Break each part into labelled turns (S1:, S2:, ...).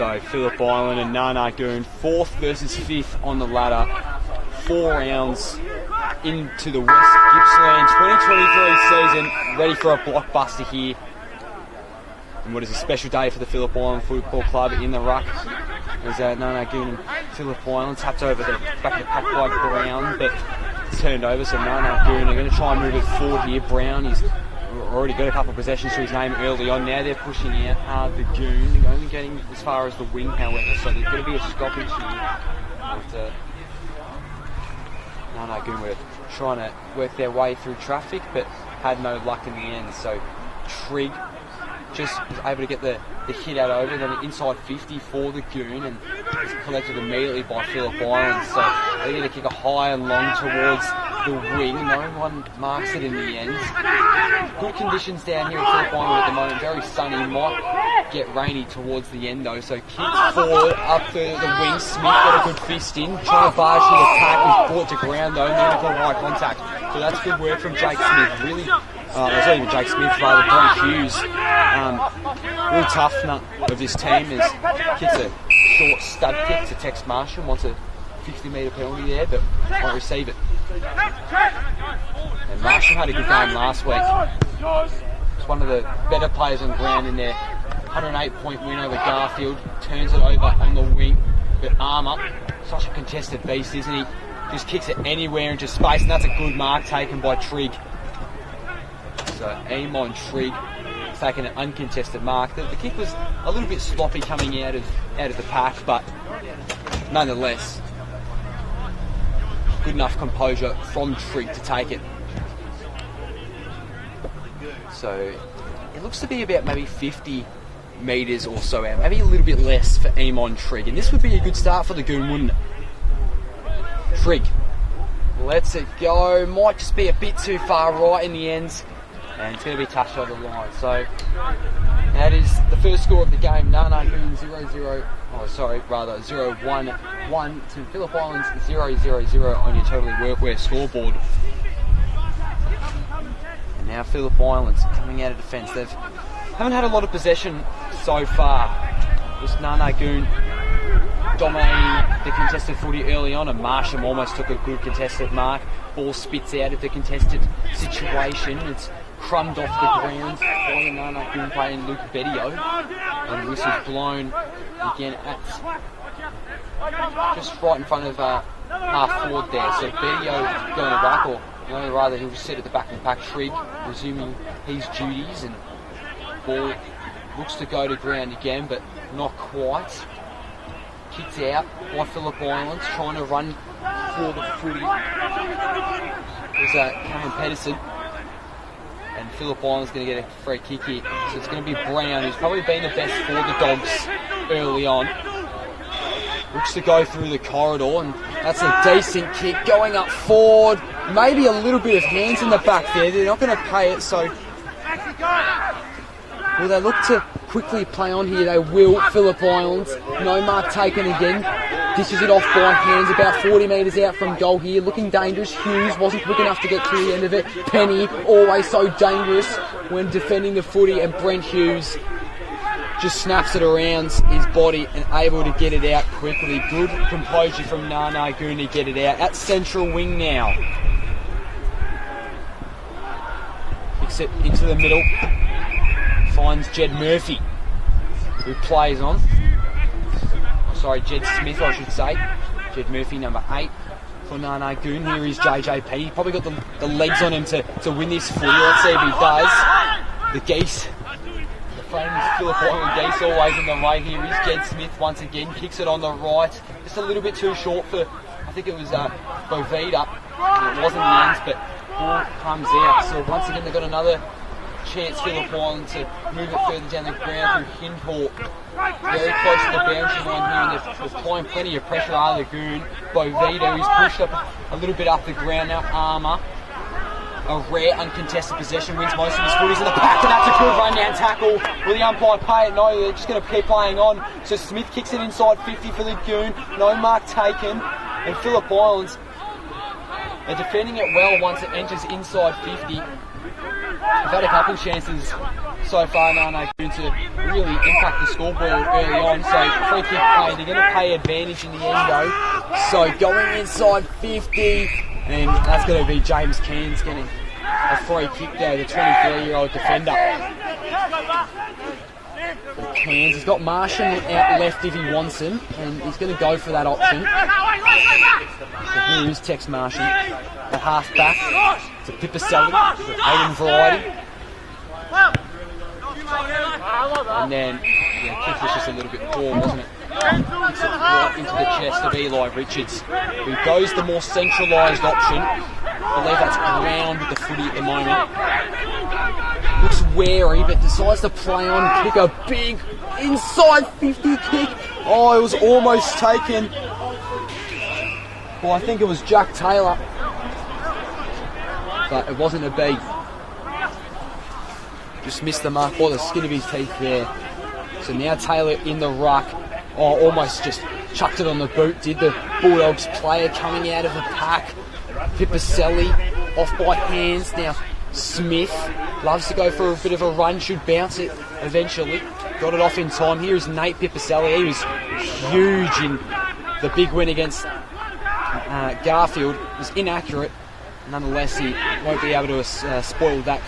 S1: So Phillip Island and Narnagoon, 4th versus 5th on the ladder. 4 rounds into the West Gippsland 2023 season. Ready for a blockbuster here. And what is a special day for the Phillip Island Football Club in the ruck. As Narnagoon and Phillip Island tapped over the back of the pack by Brown, but turned over. So Narnagoon are going to try and move it forward here. Brown, he's already got a couple of possessions to his name early on. Now they're pushing out the Goon, only getting as far as the wing, however. So there's going to be a stoppage here. After Narnagoon were trying to work their way through traffic, but had no luck in the end. So Trigg just was able to get the hit out over, then inside 50 for the Goon, and it's collected immediately by Phillip Island. So they're going to kick a high and long towards the wing. No one marks it in the end. Good conditions down here at Phillip Island at the moment. Very sunny. Might get rainy towards the end though. So kick forward up the wing. Smith got a good fist in. Trying to barge through the pack. He's brought to ground though. Never called high contact. So that's good work from Jake Smith. Really. It's not even Jake Smith, rather Brent Hughes. Real tough nut of this team is kicks a short stud kick to Tex Marshall. Wants a 50-metre penalty there, but won't receive it. And Marshall had a good game last week. He's one of the better players on ground in there. 108-point win over Garfield. Turns it over on the wing, but Armour, such a contested beast, isn't he? Just kicks it anywhere into space, and that's a good mark taken by Trigg. So Amon Trigg taking an uncontested mark. The kick was a little bit sloppy coming out of the pack, but nonetheless, good enough composure from Trigg to take it. So it looks to be about maybe 50 metres or so out, maybe a little bit less for Amon Trigg, and this would be a good start for the Goon, wouldn't it? Trigg lets it go. Might just be a bit too far right in the end. And it's going to be touched over the line. So that is the first score of the game. Narnagoon 0-1 to Phillip Island's 0-0 on your Totally Workwear scoreboard. And now Phillip Island's coming out of defence. They haven't had a lot of possession so far. Just Narnagoon dominating the contested footy early on, and Marsham almost took a good contested mark. Ball spits out of the contested situation. It's crumbed off the ground by the Narnagoon playing Luke Bedio, and the whistle's blown again at just right in front of half forward there. So Bedio going to ruck, or rather he'll just sit at the back of the pack. Trigg resuming his duties, and ball looks to go to ground again, but not quite. Kicked out by Phillip Island, trying to run for the footy. There's Cameron Pedersen. And Phillip Island's going to get a free kick here. So it's going to be Brown, who's probably been the best for the Dogs early on. Looks to go through the corridor, and that's a decent kick going up forward. Maybe a little bit of hands in the back there. They're not going to pay it, so will they look to quickly play on here? They will. Phillip Island, no mark taken again. Dishes it off by hands about 40 metres out from goal here. Looking dangerous. Hughes wasn't quick enough to get to the end of it. Penny, always so dangerous when defending the footy. And Brent Hughes just snaps it around his body and able to get it out quickly. Good composure from Narnagoon to get it out. At central wing now. Kicks it into the middle. Finds Jed Murphy, who plays on. Jed Smith, I should say. Jed Murphy, number 8 for Narnagoon. Here is JJP. He probably got the legs on him to win this footy. Let's see if he does. The Geese, the famous Phillip Island Geese, always in the way. Here is Jed Smith once again. Kicks it on the right. Just a little bit too short for, I think it was Bovida. It wasn't the ends, but ball comes out. So once again, they've got another chance, Phillip Island, to move it further down the ground through Hindhaugh. Very close to the boundary line here, and they're applying plenty of pressure on the Goon. Bovida, who's pushed up a little bit up the ground now. Armour, a rare uncontested possession, wins most of his footies in the pack, and that's a good run down tackle. Will the umpire pay it? No, they're just going to keep playing on. So Smith kicks it inside 50 for the Goon. No mark taken, and Phillip Islands are defending it well once it enters inside 50. They've had a couple of chances so far, Nana Goon to really impact the scoreboard early on. So free kick played. They're going to pay advantage in the end though. So going inside 50, and that's going to be James Cairns getting a free kick there, the 23-year-old defender. Cairns has got Martian out left if he wants him, and he's going to go for that option. So here's Tex Martian, the half back to Pipicelli, Aiden Variety. And then, yeah, kick was just a little bit poor, wasn't it? Kicks it right into the chest of Eli Richards, who goes the more centralised option. I believe that's ground with the footy at the moment. Looks wary, but decides to play on, kick a big inside 50 kick. Oh, it was almost taken. Well, I think it was Jack Taylor, but it wasn't a B. Just missed the mark by the skin of his teeth there. So now Taylor in the ruck. Oh, almost just chucked it on the boot, did the Bulldogs player coming out of the pack. Pipicelli off by hands. Now Smith loves to go for a bit of a run, should bounce it eventually. Got it off in time. Here is Nate Pipicelli. He was huge in the big win against Garfield. It was inaccurate. Nonetheless, he won't be able to spoil that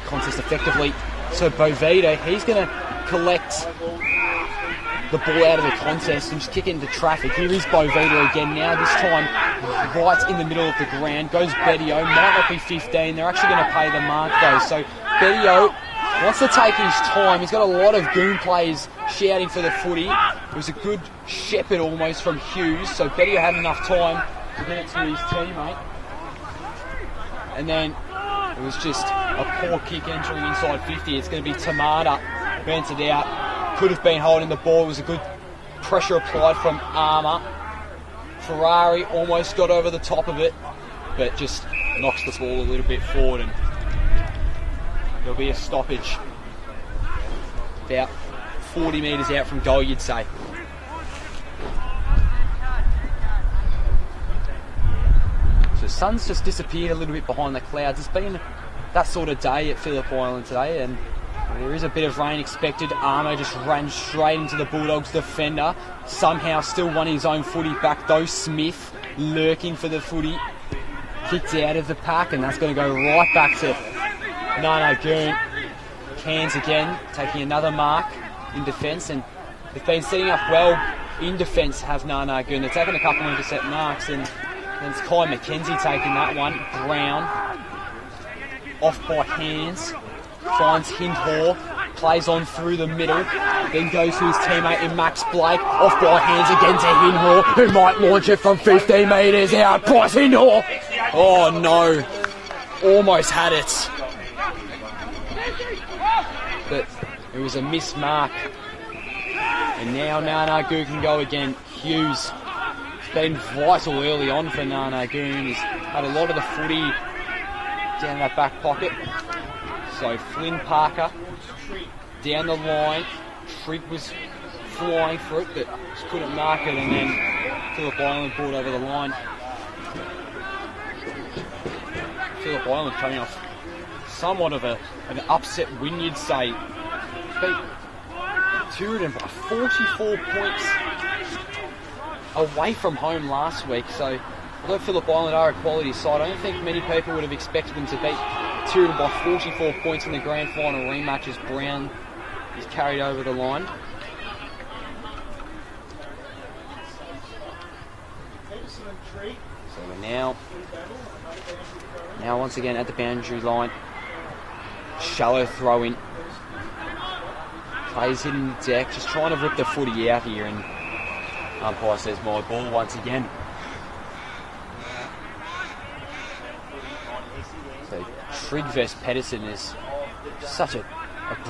S1: contest effectively. So Boveda, he's going to collect the ball out of the contest and just kick it into traffic. Here is Boveda again now, this time right in the middle of the ground. Goes Bedio, might not be 15. They're actually going to pay the mark though. So Bedio wants to take his time. He's got a lot of goon players shouting for the footy. It was a good shepherd almost from Hughes, so Bedio had enough time to get it to his teammate. And then it was just a poor kick entering inside 50. It's going to be Tamada, bent it out. Could have been holding the ball. It was a good pressure applied from Armour. Ferrari almost got over the top of it, but just knocks the ball a little bit forward, and there'll be a stoppage about 40 metres out from goal, you'd say. So the sun's just disappeared a little bit behind the clouds. It's been that sort of day at Phillip Island today, and there is a bit of rain expected. Armo just ran straight into the Bulldogs defender. Somehow still won his own footy back though. Smith lurking for the footy. Kicked out of the pack, and that's going to go right back to Nana Goon. Cairns again, taking another mark in defence, and they've been setting up well in defence, have Nana Goon. They're taking a couple of intercept marks, and it's Kai McKenzie taking that one. Brown off by hands. Finds Hindhaugh, plays on through the middle, then goes to his teammate in Max Blake, off by hands again to Hindhaugh, who might launch it from 15 metres out. Bryce Hindhaugh! Oh no, almost had it. But it was a missed mark. And now Nana Goon can go again. Hughes. It's been vital early on for Nana Goon. He's had a lot of the footy down that back pocket. So Flynn Parker down the line. Trigg was flying for it, but just couldn't mark it, and then Phillip Island brought over the line. Phillip Island coming off somewhat of an upset win, you'd say. Beat Tooradin by 44 points away from home last week. So although Phillip Island are a quality side, I don't think many people would have expected them to beat Tooradin by 44 points in the grand final rematch as Brown is carried over the line. So we're now once again at the boundary line. Shallow throw in. Plays hitting the deck, just trying to rip the footy out here, and umpire says my ball once again. So Trigg vs Pedersen is such a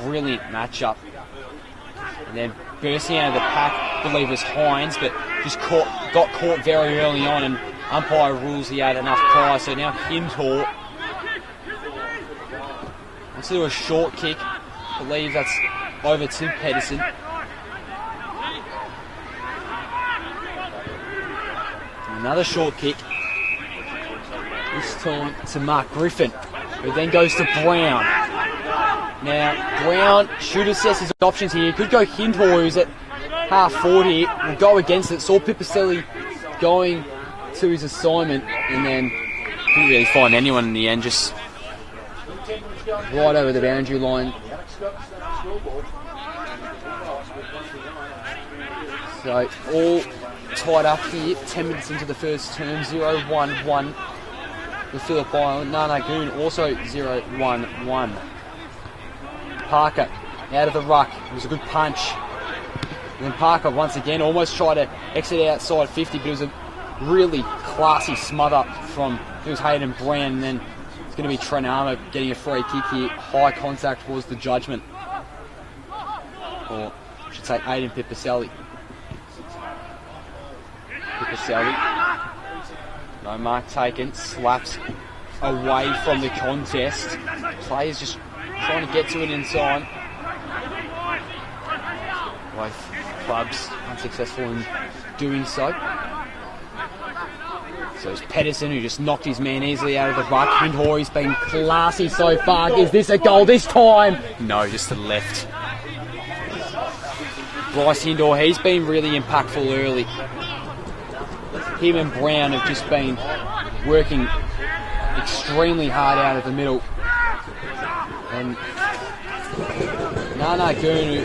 S1: brilliant matchup. And then bursting out of the pack, I believe was Hines, but just got caught very early on, and umpire rules he had enough prior. So now Hindhaugh wants to do a short kick. I believe that's over to Pedersen. Another short kick. This time to Mark Griffin, who then goes to Brown. Now, Brown should assess his options here. He could go Hindhaugh, who's at half forward here. Will go against it. Saw Pipicelli going to his assignment and then couldn't really find anyone in the end. Just right over the boundary line. So, all tied up here. 10 minutes into the first term. 0-1-1 with Phillip Island. Nana Goon also 0-1-1. Parker out of the ruck. It was a good punch. And then Parker once again almost tried to exit outside 50, but it was a really classy smother from it was Hayden Brown, and then it's going to be Trent Armour getting a free kick here. High contact was the judgment. Or I should say Aiden Pipicelli. No mark taken. Slaps away from the contest. Players just trying to get to it inside. Both clubs unsuccessful in doing so. So it's Pedersen who just knocked his man easily out of the ruck. Hindhaugh, he's been classy so far. Is this a goal this time? No, just to the left. Bryce Hindhaugh, he's been really impactful early. Him and Brown have just been working extremely hard out of the middle. And Nana Goon,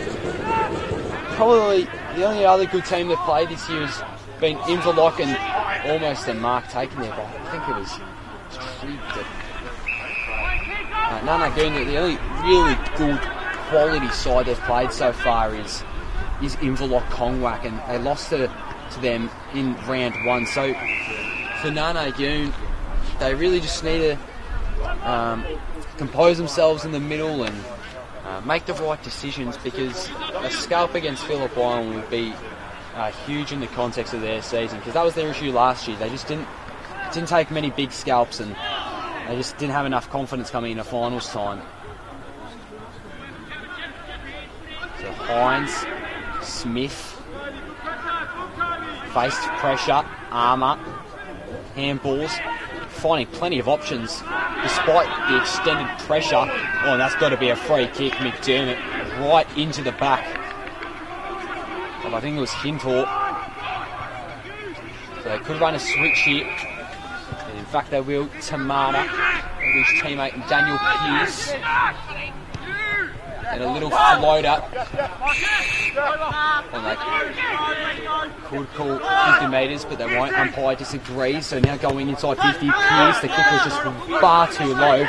S1: probably the only other good team they've played this year has been Inverloch, and almost a mark taken there, but I think it was Trigged. Nana Goon, the only really good quality side they've played so far is Inverloch Kongwak, and they lost to them in round one. So for Nana Goon, they really just need to compose themselves in the middle and make the right decisions, because a scalp against Phillip Island would be huge in the context of their season, because that was their issue last year. They just didn't take many big scalps, and they just didn't have enough confidence coming into finals time. So Hines, Smith faced pressure, Armour, handballs, finding plenty of options despite the extended pressure. Oh, and that's got to be a free kick. McDermott right into the back. Well, I think it was Hindhaugh. So they could run a switch here. And in fact, they will. Tamata, his teammate Daniel Pearce. And a little floater. And they could call 50 metres, but they won't. Umpire disagrees. So now going inside 50, Pearce. The kick was just far too low.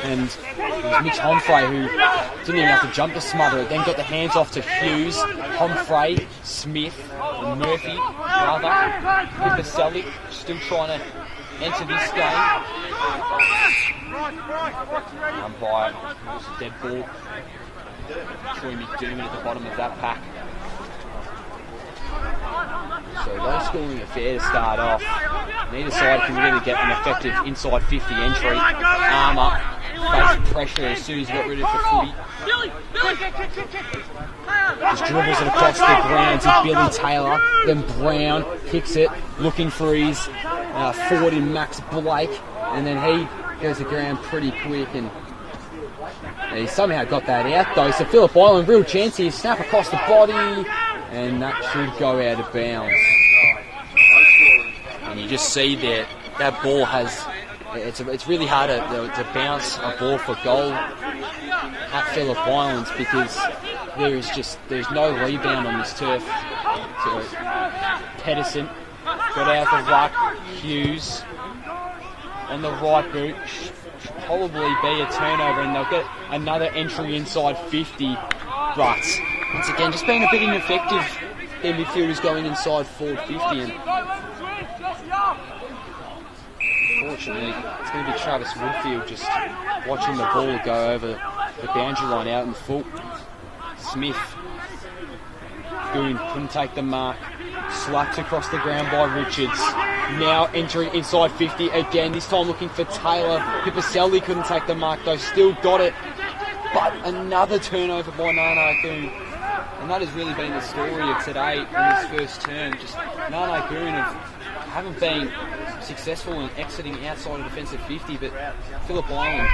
S1: And it was Mitch Humphrey who didn't even have to jump to smother it. Then got the hands off to Hughes, Humphrey, Smith, and Murphy, rather. Pipicelli still trying to enter this game. Umpire, it was a dead ball. Troy McDermott at the bottom of that pack. So low scoring affair to start off. Neither side can really get an effective inside 50 entry. Armour faced pressure as soon as he got rid of the footy. Just dribbles it across the ground to Billy Taylor. Then Brown kicks it, looking for his forward in Max Blake. And then he goes to ground pretty quick, and he somehow got that out though. So Phillip Island, real chance here. Snap across the body, and that should go out of bounds. And you just see there, that ball has, it's really hard to bounce a ball for goal at Phillip Islands, because there's no rebound on this turf. So Pedersen got out the ruck. Hughes on the right boot. Should probably be a turnover, and they'll get another entry inside 50. But once again, just being a bit ineffective. Their midfielders going inside forward 50, and fortunately, it's going to be Travis Woodfield just watching the ball go over the boundary line out in the full. Smith, Goon couldn't take the mark. Slapped across the ground by Richards. Now entering inside 50 again, this time looking for Taylor. Pipicelli couldn't take the mark though, still got it. But another turnover by Nana Goon. And that has really been the story of today in this first term. Just Nana Goon have haven't been successful in exiting outside of defensive 50, but Phillip Island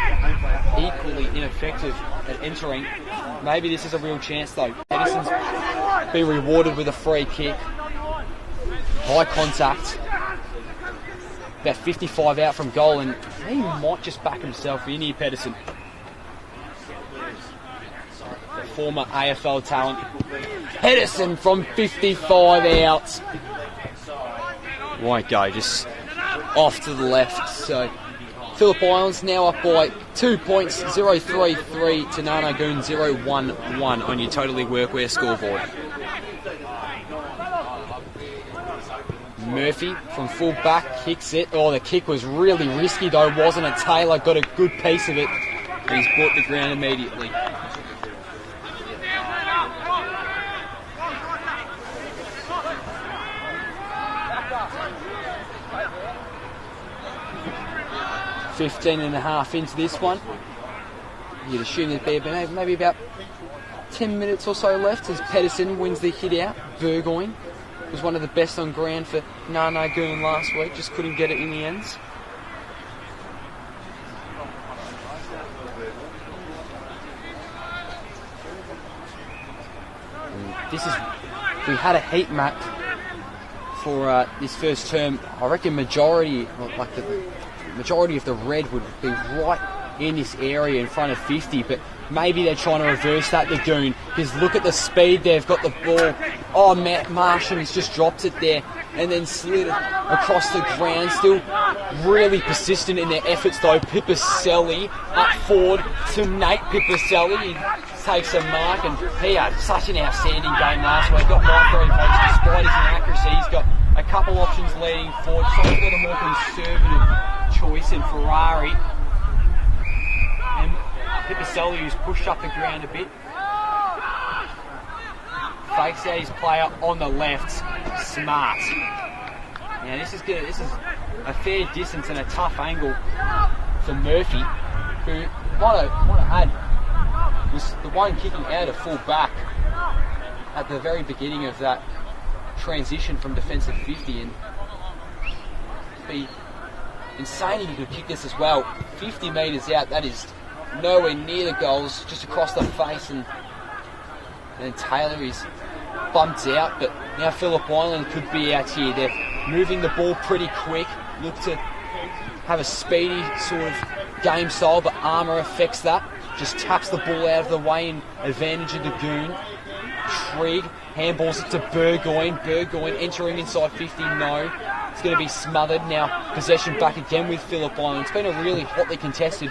S1: equally ineffective at entering. Maybe this is a real chance though. Edison's been rewarded with a free kick. High contact. About 55 out from goal, and he might just back himself in here, Pedersen. The former AFL talent. Pedersen from 55 out. Won't go, just off to the left. So Phillip Islands now up by 2 points, 0-3-3 to Nanagoon 0-1-1 on your Totally Workwear scoreboard. Murphy from full back kicks it. Oh, the kick was really risky though, wasn't it? Taylor got a good piece of it, and he's brought the ground immediately. .15.5 into this one. You'd assume there'd be maybe about 10 minutes or so left as Pedersen wins the hit out. Burgoyne was one of the best on ground for Nanagoon last week, just couldn't get it in the ends. We had a heat map for this first term. I reckon majority of the red would be right in this area in front of 50, but maybe they're trying to reverse that, the Goon, because look at the speed they've got the ball. Oh, Matt Marshall has just dropped it there and then slid across the ground. Still really persistent in their efforts though. Pipicelli up forward to Nate Pipicelli. He takes a mark, and he had such an outstanding game last week. Got my 3 votes despite his inaccuracy. He's got a couple options leading forward, so he's got a more conservative choice in Ferrari. And Pipicelli, who's pushed up the ground a bit, fakes out his player on the left. Smart. Now this is a fair distance and a tough angle for Murphy, who might have had was the one kicking out of full back at the very beginning of that transition from defensive 50, and it'd be insane if you could kick this as well. 50 metres out, that is nowhere near the goals, just across the face, and Taylor is bumped out, but now Phillip Island could be out here. They're moving the ball pretty quick, look to have a speedy sort of game style, but Armour affects that, just taps the ball out of the way in advantage of the Goon. Trigg handballs it to Burgoyne. Burgoyne entering inside 50, no. It's going to be smothered. Now possession back again with Phillip Island. It's been a really hotly contested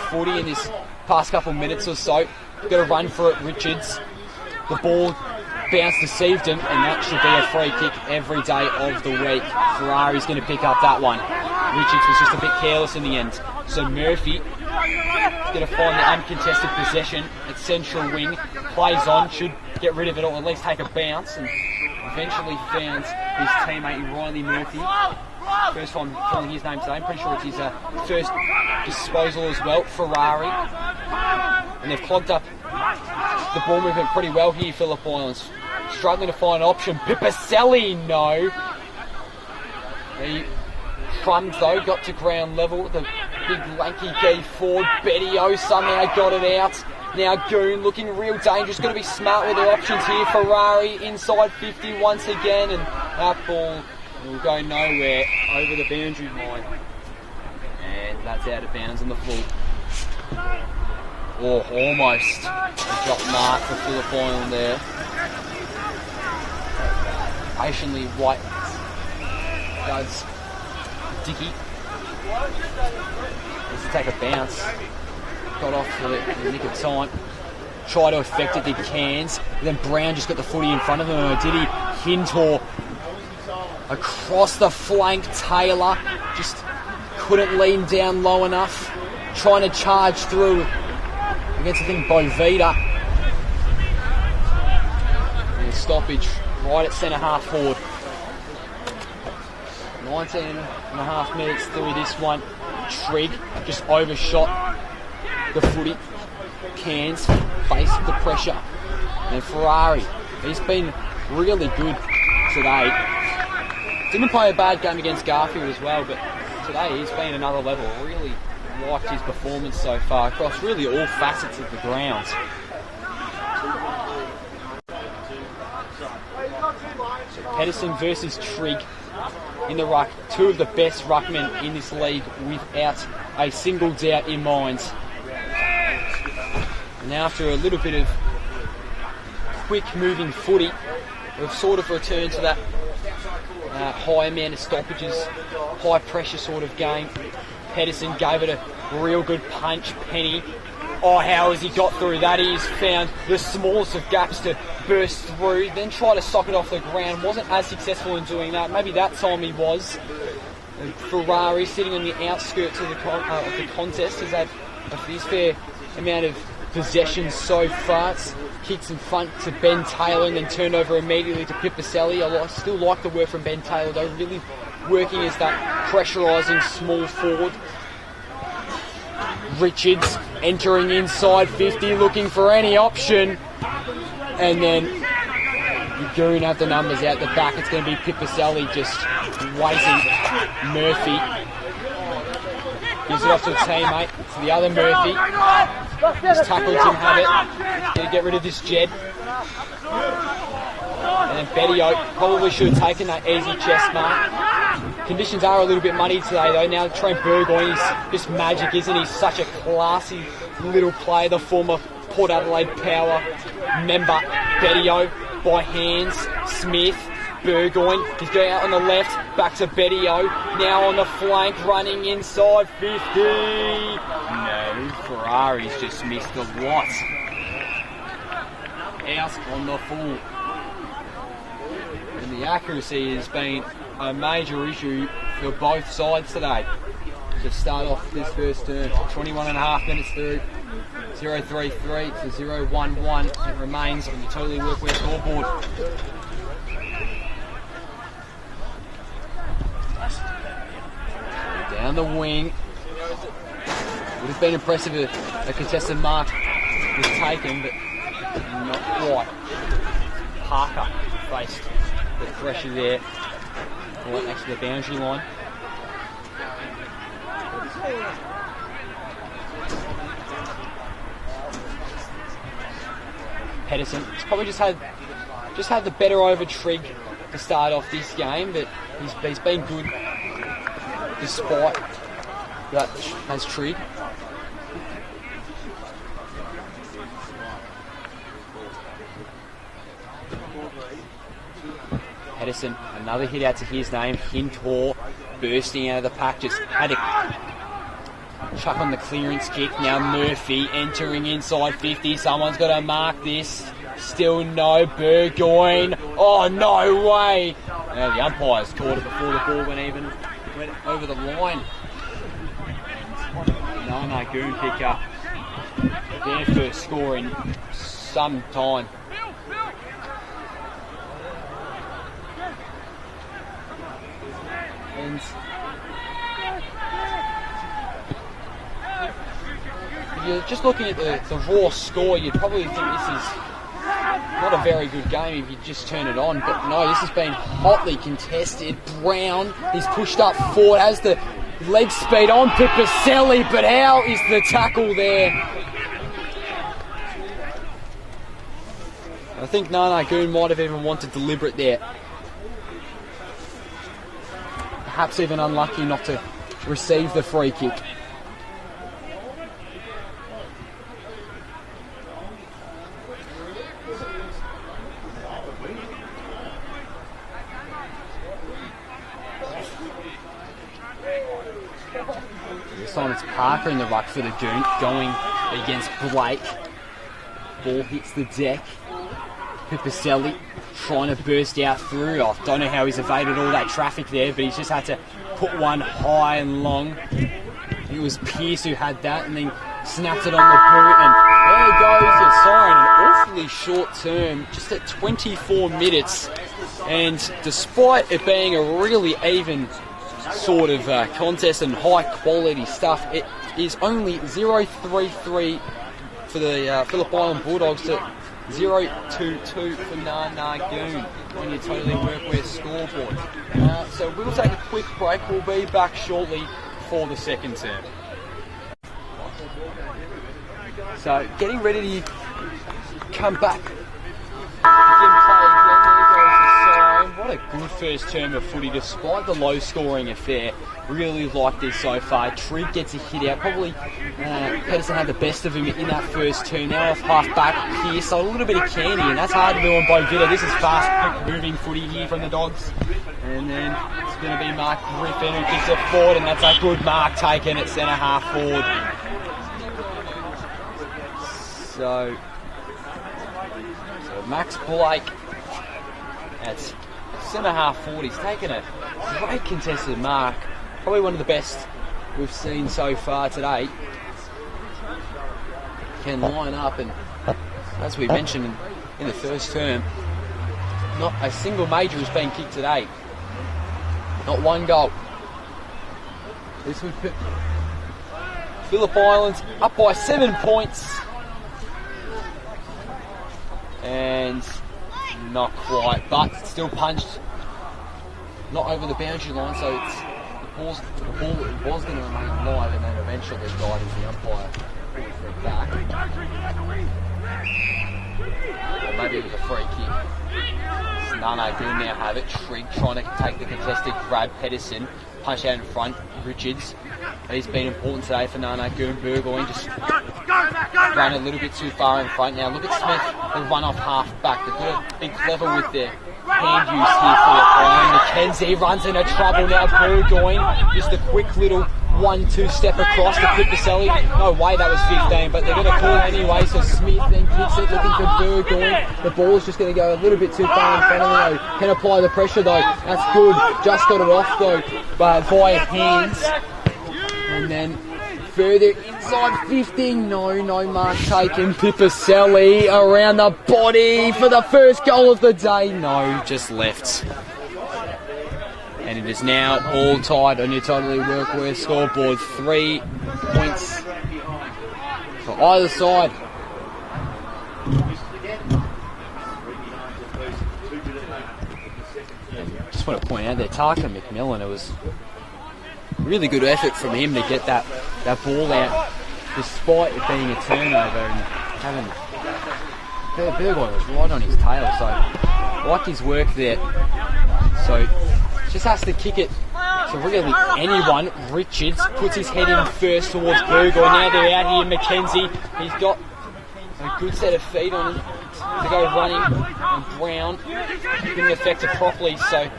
S1: footy in this past couple minutes or so. Got to run for it, Richards. The ball bounce deceived him, and that should be a free kick every day of the week. Ferrari's going to pick up that one. Richards was just a bit careless in the end. So Murphy is going to find the uncontested possession at central wing. Plays on, should get rid of it or at least take a bounce, and eventually found his teammate Riley Murphy. First time calling his name today. I'm pretty sure it's his first disposal as well. Ferrari. And they've clogged up the ball movement pretty well here, Phillip Islands. Struggling to find an option. Pipicelli, no. The crumbs though got to ground level. The big lanky key forward. Bettio somehow got it out. Now Goon looking real dangerous. Got to be smart with their options here. Ferrari inside 50 once again, and that ball will go nowhere over the boundary line. And that's out of bounds on the full. Oh, almost a drop mark for Phillip Island there. Patiently White does Dickey. Needs to take a bounce. Got off for the nick of time. Try to affect it, did Cairns. And then Brown just got the footy in front of him. Did he? Hintor across the flank. Taylor just couldn't lean down low enough. Trying to charge through against, I think, Bovita. And a stoppage right at centre half forward. 19 and a half minutes through this one. Trigg just overshot the footy. Cairns faced the pressure. And Ferrari, he's been really good today. Didn't play a bad game against Garfield as well, but today he's been another level. Really liked his performance so far across really all facets of the ground. Pedersen versus Trigg in the ruck. Two of the best ruckmen in this league without a single doubt in mind. And after a little bit of quick moving footy, we've sort of returned to that high amount of stoppages, high pressure sort of game. Pedersen gave it a real good punch. Penny, oh, how has he got through that? He's found the smallest of gaps to burst through, then try to sock it off the ground. Wasn't as successful in doing that. Maybe that time he was. Ferrari, sitting on the outskirts of the contest, has had a fair amount of possession so far. It's kicks in front to Ben Taylor and then turned over immediately to Pipicelli. I still like the work from Ben Taylor though, really working as that pressurising small forward. Richards entering inside 50, looking for any option, and then Goon have the numbers out the back. It's going to be Pipicelli just waiting. Murphy gives it off to a teammate, to the other Murphy. Just tackled Tim Hammett. Going to get rid of this Jed. And then Bettio probably should have taken that easy chest mark. Conditions are a little bit muddy today though. Now Trent Burgoyne is just magic, isn't he? Such a classy little player, the former Port Adelaide Power member. Bettio by hands. Smith. Burgoyne, he's going out on the left, back to Bettio, now on the flank, running inside 50. No, Ferrari's just missed a lot. Out on the full. And the accuracy has been a major issue for both sides today. To start off this first term, 21.5 minutes through, 0-3-3 to 0-1-1. It remains on the Totally Workwear scoreboard. Down the wing. Would have been impressive if a contested mark was taken, but not quite. Parker faced the pressure there, right next to the boundary line. Pedersen, he's probably just had the better over Trigg to start off this game, but he's been good despite that as Trigg. Pedersen, another hit out to his name. Hintor bursting out of the pack, just had a chuck on the clearance kick. Now Murphy entering inside 50. Someone's got to mark this. Still no. Burgoyne. Oh, no way. Now the umpires caught it before the ball went over the line. Nana Goon pick up their first score in some time. And you're just looking at the raw score, you'd probably think this is not a very good game if you just turn it on, but no, this has been hotly contested. Brown is pushed up forward, has the leg speed on Pipicelli, but how is the tackle there? I think Nana Goon might have even wanted to deliberate there. Perhaps even unlucky not to receive the free kick. This time it's Parker in the ruck for the Goon, going against Blake. Ball hits the deck. Pipicelli trying to burst out through. I don't know how he's evaded all that traffic there, but he's just had to put one high and long. It was Pearce who had that and then snapped it on the boot, and there goes your siren. An awfully short term, just at 24 minutes, and despite it being a really even sort of contest and high quality stuff, it is only 0-3-3 for the Phillip Island Bulldogs to 0-2-2 for Narnagoon on your Totally Workwear scoreboard. So we'll take a quick break. We'll be back shortly for the second term. So getting ready to come back. Begin play again. There goes the sign. What a good first term of footy despite the low scoring affair. Really like this so far. Trigg gets a hit out. Probably Pedersen had the best of him in that first term. Now off half back here, so a little bit of candy, and that's hard to do on Bovita. This is fast, quick moving footy here from the Dogs. And then it's going to be Mark Griffin who kicks it forward, and that's a good mark taken at centre half forward. So Max Blake at centre half forward. He's taken a great contested mark. Probably one of the best we've seen so far today. Can line up, and as we mentioned in the first term, not a single major has been kicked today. Not one goal. This would put Phillip Islands up by 7 points. And not quite, but still punched. Not over the boundary line, so it's the ball was going to remain live, and then eventually died as the umpire pulled it back. Or maybe it was a free kick. Narnagoon now have it. Trigg trying to take the contested grab. Pedersen punch out in front. Richards, he's been important today for Narnagoon. Burgoyne just ran a little bit too far in front. Now look at Smith, the run off half back. They've got to be clever with their hand use here for Brian McKenzie. Runs into trouble now. Burgoyne, just a quick little 1-2 step across to Pipiselli. No way that was 15, but they're going to call it anyway. So Smith then kicks it, looking for Burgoyne. The ball's just going to go a little bit too far in front of them. Can apply the pressure though. That's good. Just got it off though, but via hands. And then further inside 15, no mark taken. Pipiselli around the body for the first goal of the day. No, just left. And it is now all tied on your Totally Workwear scoreboard. 3 points for either side. Just want to point out there, Tarka McMillan, it was really good effort from him to get that ball out, despite it being a turnover and having Burgoyne was right on his tail. So like his work there. So just has to kick it to really anyone. Richards puts his head in first towards Burgoyne. Now they're out here. McKenzie, he's got a good set of feet on him to go running. And Brown didn't affect it properly, so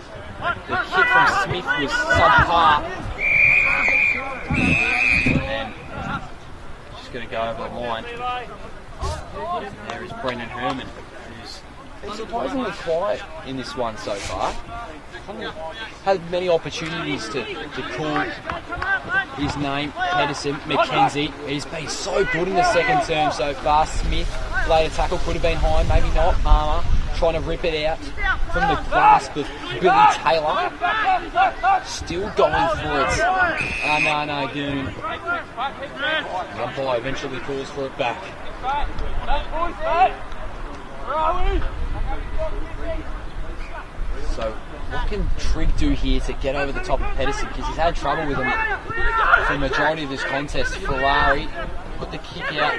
S1: the kick from Smith was subpar. And just going to go over the line. And there is Brendan Herman, who's been surprisingly quiet in this one so far. Hasn't had many opportunities to call his name. Pedersen, McKenzie, he's been so good in the second term so far. Smith, later tackle, could have been high, maybe not. Palmer trying to rip it out from the grasp of Billy Taylor. Still going for it. Narnagoon. The umpire eventually calls for it back. So what can Trigg do here to get over the top of Pedersen? Because he's had trouble with him for the majority of this contest. Ferrari put the kick out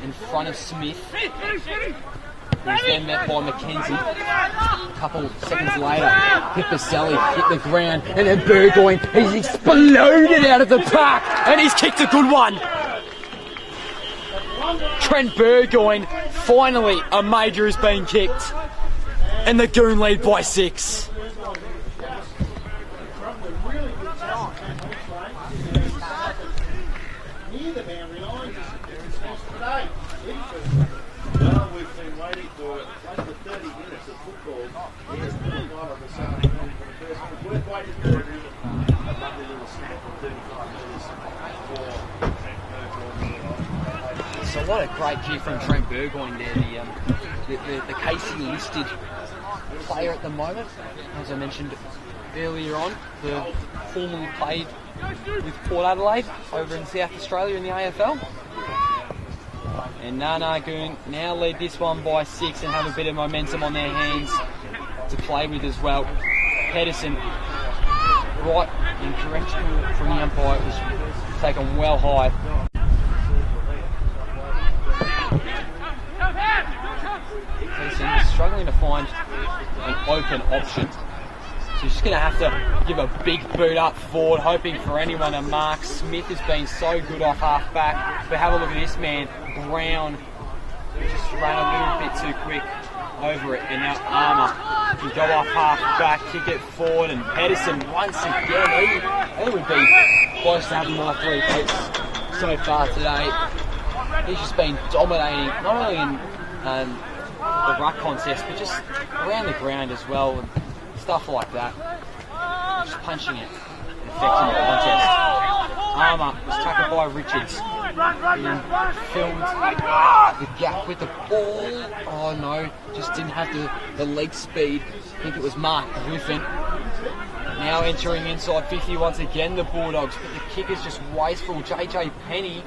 S1: in front of Smith, who's then met by McKenzie. A couple seconds later, Pipiselli hit the ground, and then Burgoyne, he's exploded out of the pack, and he's kicked a good one. Trent Burgoyne, finally a major has been kicked, and the Goon lead by 6.
S2: We've been waiting for close to 30 minutes of football. Here's the 5 of the Saturday morning for the first one. We've waited for a lovely little snack for 35 minutes for Trent Burgoyne.
S1: So what a great kick from Trent Burgoyne there, the Casey listed player at the moment. As I mentioned earlier on, formerly played with Port Adelaide over in South Australia in the AFL. And Nanagoon now lead this one by 6 and have a bit of momentum on their hands to play with as well. Pedersen, right, incorrect from the umpire, was taken well high. Pedersen is struggling to find an open option. So he's just going to have to give a big boot up forward, hoping for anyone to mark. Smith has been so good off half back, but have a look at this man, Brown, who just ran a little bit too quick over it, and now Armour can go off half back, kick it forward, and Pedersen once again, he would be close to having more 3 hits so far today. He's just been dominating, not only in the ruck contest, but just around the ground as well, and stuff like that. Just punching it and affecting the contest. Armour was tackled by Richards. And filmed the gap with the ball. Oh no, just didn't have the leg speed. I think it was Mark Griffin. Now entering inside 50 once again, the Bulldogs, but the kick is just wasteful. JJ Penny,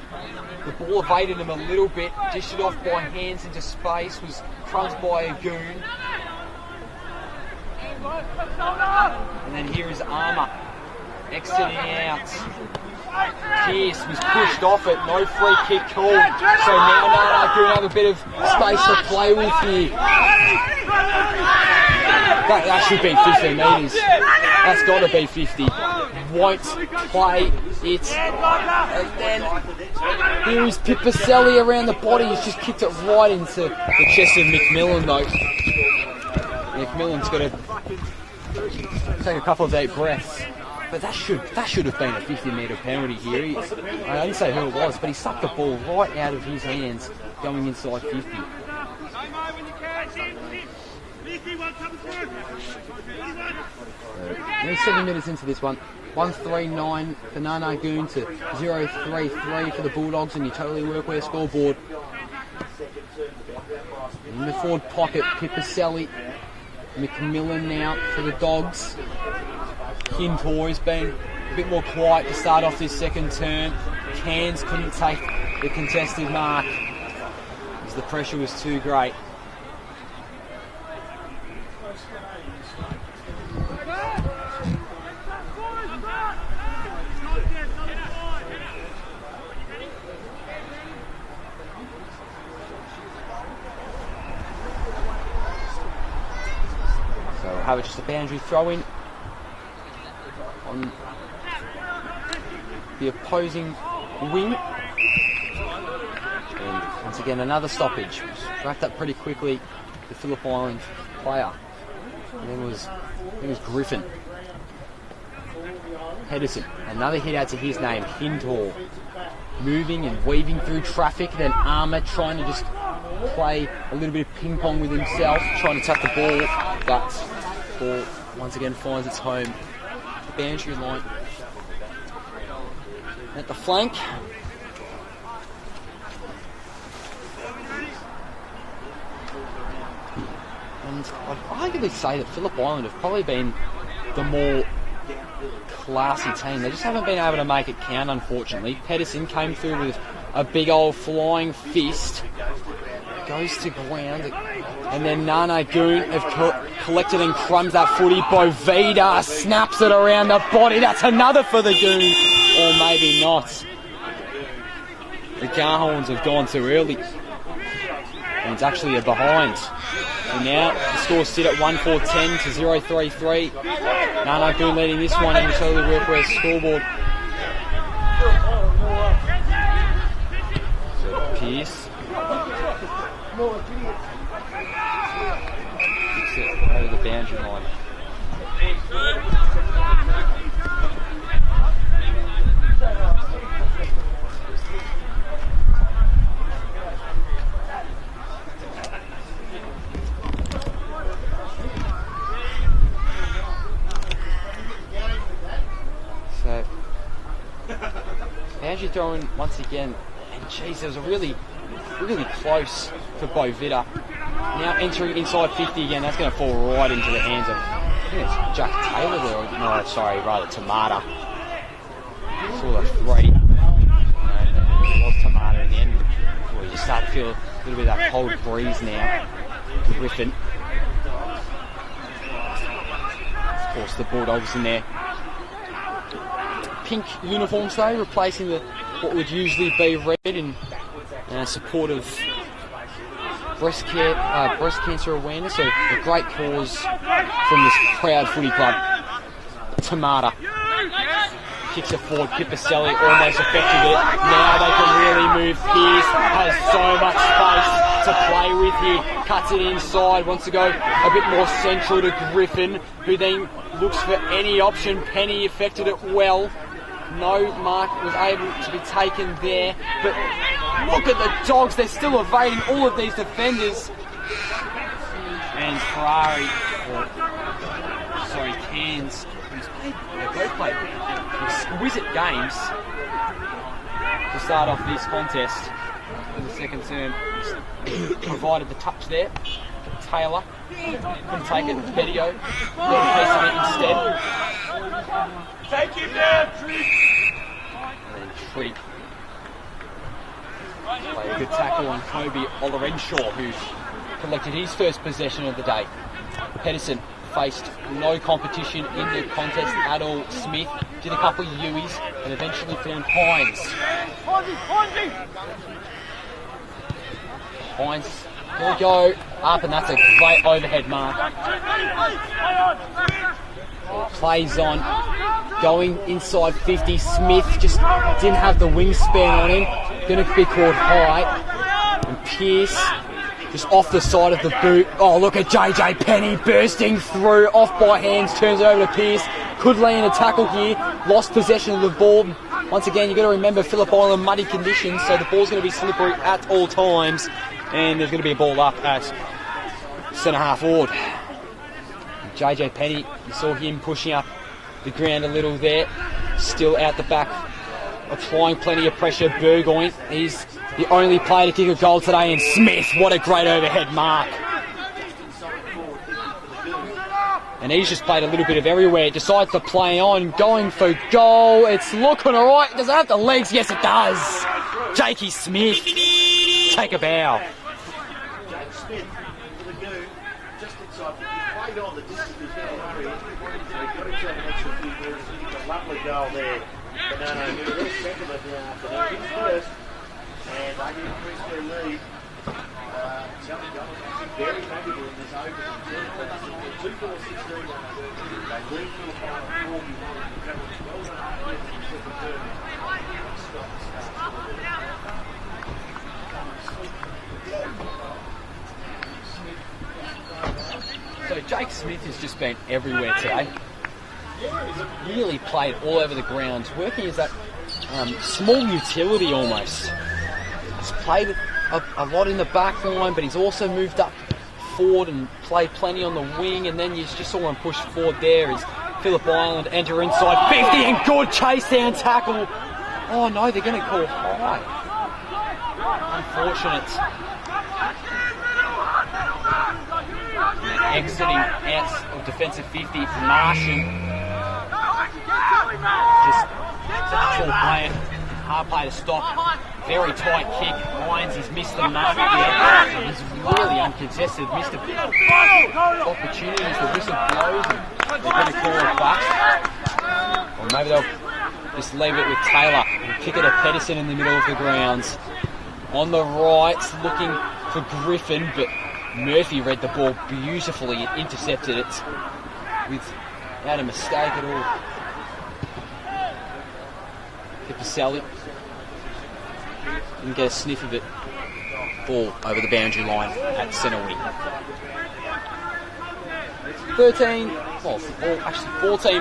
S1: the ball evaded him a little bit, dished it off by hands into space, was crunched by a goon. And then here is Armour exiting out. Pearce was pushed off it, no free kick called. So now Nanagoon have a bit of space to play with here. That should be 50 metres. That's got to be 50. Won't play it. And then here is Pipicelli around the body. He's just kicked it right into the chest of McMillan though. McMillan's got to take a couple of deep breaths. But that should have been a 50-metre penalty here. I didn't say who it was, but he sucked the ball right out of his hands going inside 50. Nearly 7 minutes into this one. 139 for Nanagoon to 0-3-3 for the Bulldogs and your Totally Workwear scoreboard. In the forward pocket, Pipicelli. McMillan now for the Dogs. Hintor has been a bit more quiet to start off this second term. Cairns couldn't take the contested mark as the pressure was too great. So we'll have just a boundary throw in on the opposing wing. And once again, another stoppage. Wrapped up pretty quickly, the Phillip Island player. And then was Griffin. Pedersen, another hit out to his name, Hintor. Moving and weaving through traffic, then Armour trying to just play a little bit of ping pong with himself, trying to tap the ball, but the ball once again finds its home. Boundary line at the flank. And I'd arguably say that Phillip Island have probably been the more classy team. They just haven't been able to make it count, unfortunately. Pedersen came through with a big old flying fist. Goes to ground. And then Nanagoon have collected and crumbs that footy. Bovida snaps it around the body. That's another for the Goon. Or maybe not. The Garhorns have gone too early. And it's actually a behind. And now the scores sit at 1-4-10 to 0-3-3. Nanagoon leading this one in the Totally Workwear scoreboard. So Pearce. Kicks it over the boundary line. So, boundary throwing once again. And geez, there was a really close for Bovida. Now entering inside 50 again, that's going to fall right into the hands of, I think it's Jack Taylor there, rather Tamata. Saw the 3. It was Tamata in the end, before he You start to feel a little bit of that cold breeze now. Griffin. Of course, the Bulldogs in their pink uniforms though, replacing what would usually be red in support of breast cancer awareness. So a great cause from this proud footy club. Tamata kicks it forward. Pipicelli almost affected it. Now they can really move. Pearce has so much space to play with here. Cuts it inside. Wants to go a bit more central to Griffin, who then looks for any option. Penny affected it well. No mark was able to be taken there. But look at the Dogs. They're still evading all of these defenders. And Cairns. They both played exquisite games to start off this contest in the second term. Provided the touch there. Taylor couldn't take it. Bedio got a piece of it instead.
S2: Take him down, Trick!
S1: And then Trick played a good tackle on Kobe Olorenshaw, who collected his first possession of the day. Pedersen faced no competition in the contest at all. Smith did a couple of Uis and eventually found Hines. Hines will go up, and that's a great overhead mark. Plays on, going inside 50. Smith just didn't have the wingspan on him. Going to be called high. And Pearce just off the side of the boot. Oh, look at JJ Penny bursting through, off by hands, turns it over to Pearce. Could lay in a tackle here, lost possession of the ball. Once again, you've got to remember Phillip Island muddy conditions, so the ball's going to be slippery at all times. And there's going to be a ball up at centre half forward. JJ Penny, you saw him pushing up the ground a little there. Still out the back, applying plenty of pressure. Burgoyne, he's the only player to kick a goal today. And Smith, what a great overhead mark. And he's just played a little bit of everywhere. Decides to play on, going for goal. It's looking alright. Does it have the legs? Yes, it does. Jakey Smith, take a bow.
S2: Jake Smith for the goon, just inside. He played on the distance, he's going to hurry. So he got himself an extra few metres. He's a lovely goal there. But no, he was really sentiment after his first. And they did increase their lead. Selling goals very valuable in this opening. 2-4-16. They lead from the final 41. That was well done in the second term.
S1: So Jake Smith has just been everywhere today. Really played all over the ground, working as that small utility almost. He's played a lot in the back line, but he's also moved up forward and played plenty on the wing, and then you just saw him push forward there as Phillip Island enter inside 50 and good chase down tackle. Oh no, they're going to call high. Unfortunate. Exiting out of defensive 50, Martian. Just short play, hard play to stop. Very tight kick. Hines has missed the mark there. He's really uncontested. Missed a bit of opportunities. The whistle blows and they're going to call it back. Or maybe they'll just leave it with Taylor and kick it at Pedersen in the middle of the grounds. On the right, looking for Griffin, but Murphy read the ball beautifully and intercepted it without a mistake at all. Pipicelli didn't get a sniff of it. Ball over the boundary line at centre wing. 14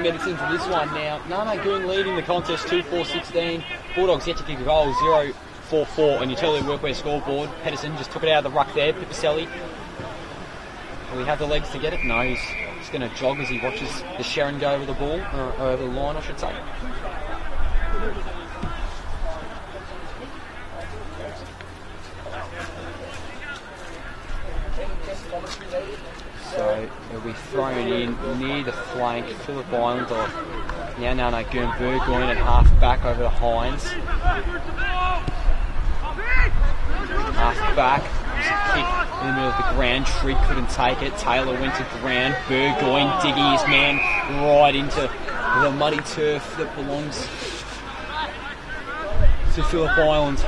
S1: minutes into this one now. Nana Goon leading the contest 2-4-16. Bulldogs yet to kick a goal 0-4-4 on utility workwear scoreboard. Pedersen just took it out of the ruck there. Pipicelli. Will he have the legs to get it? No, he's just going to jog as he watches the Sharon go over the ball, or over the line, I should say. So it'll be thrown in near the flank. Phillip Island or Nana Gernberg going at half back over to Hines. half back. It was a kick in the middle of the ground. Trigg couldn't take it. Taylor went to ground. Burgoyne digging his man right into the muddy turf that belongs to Phillip Island.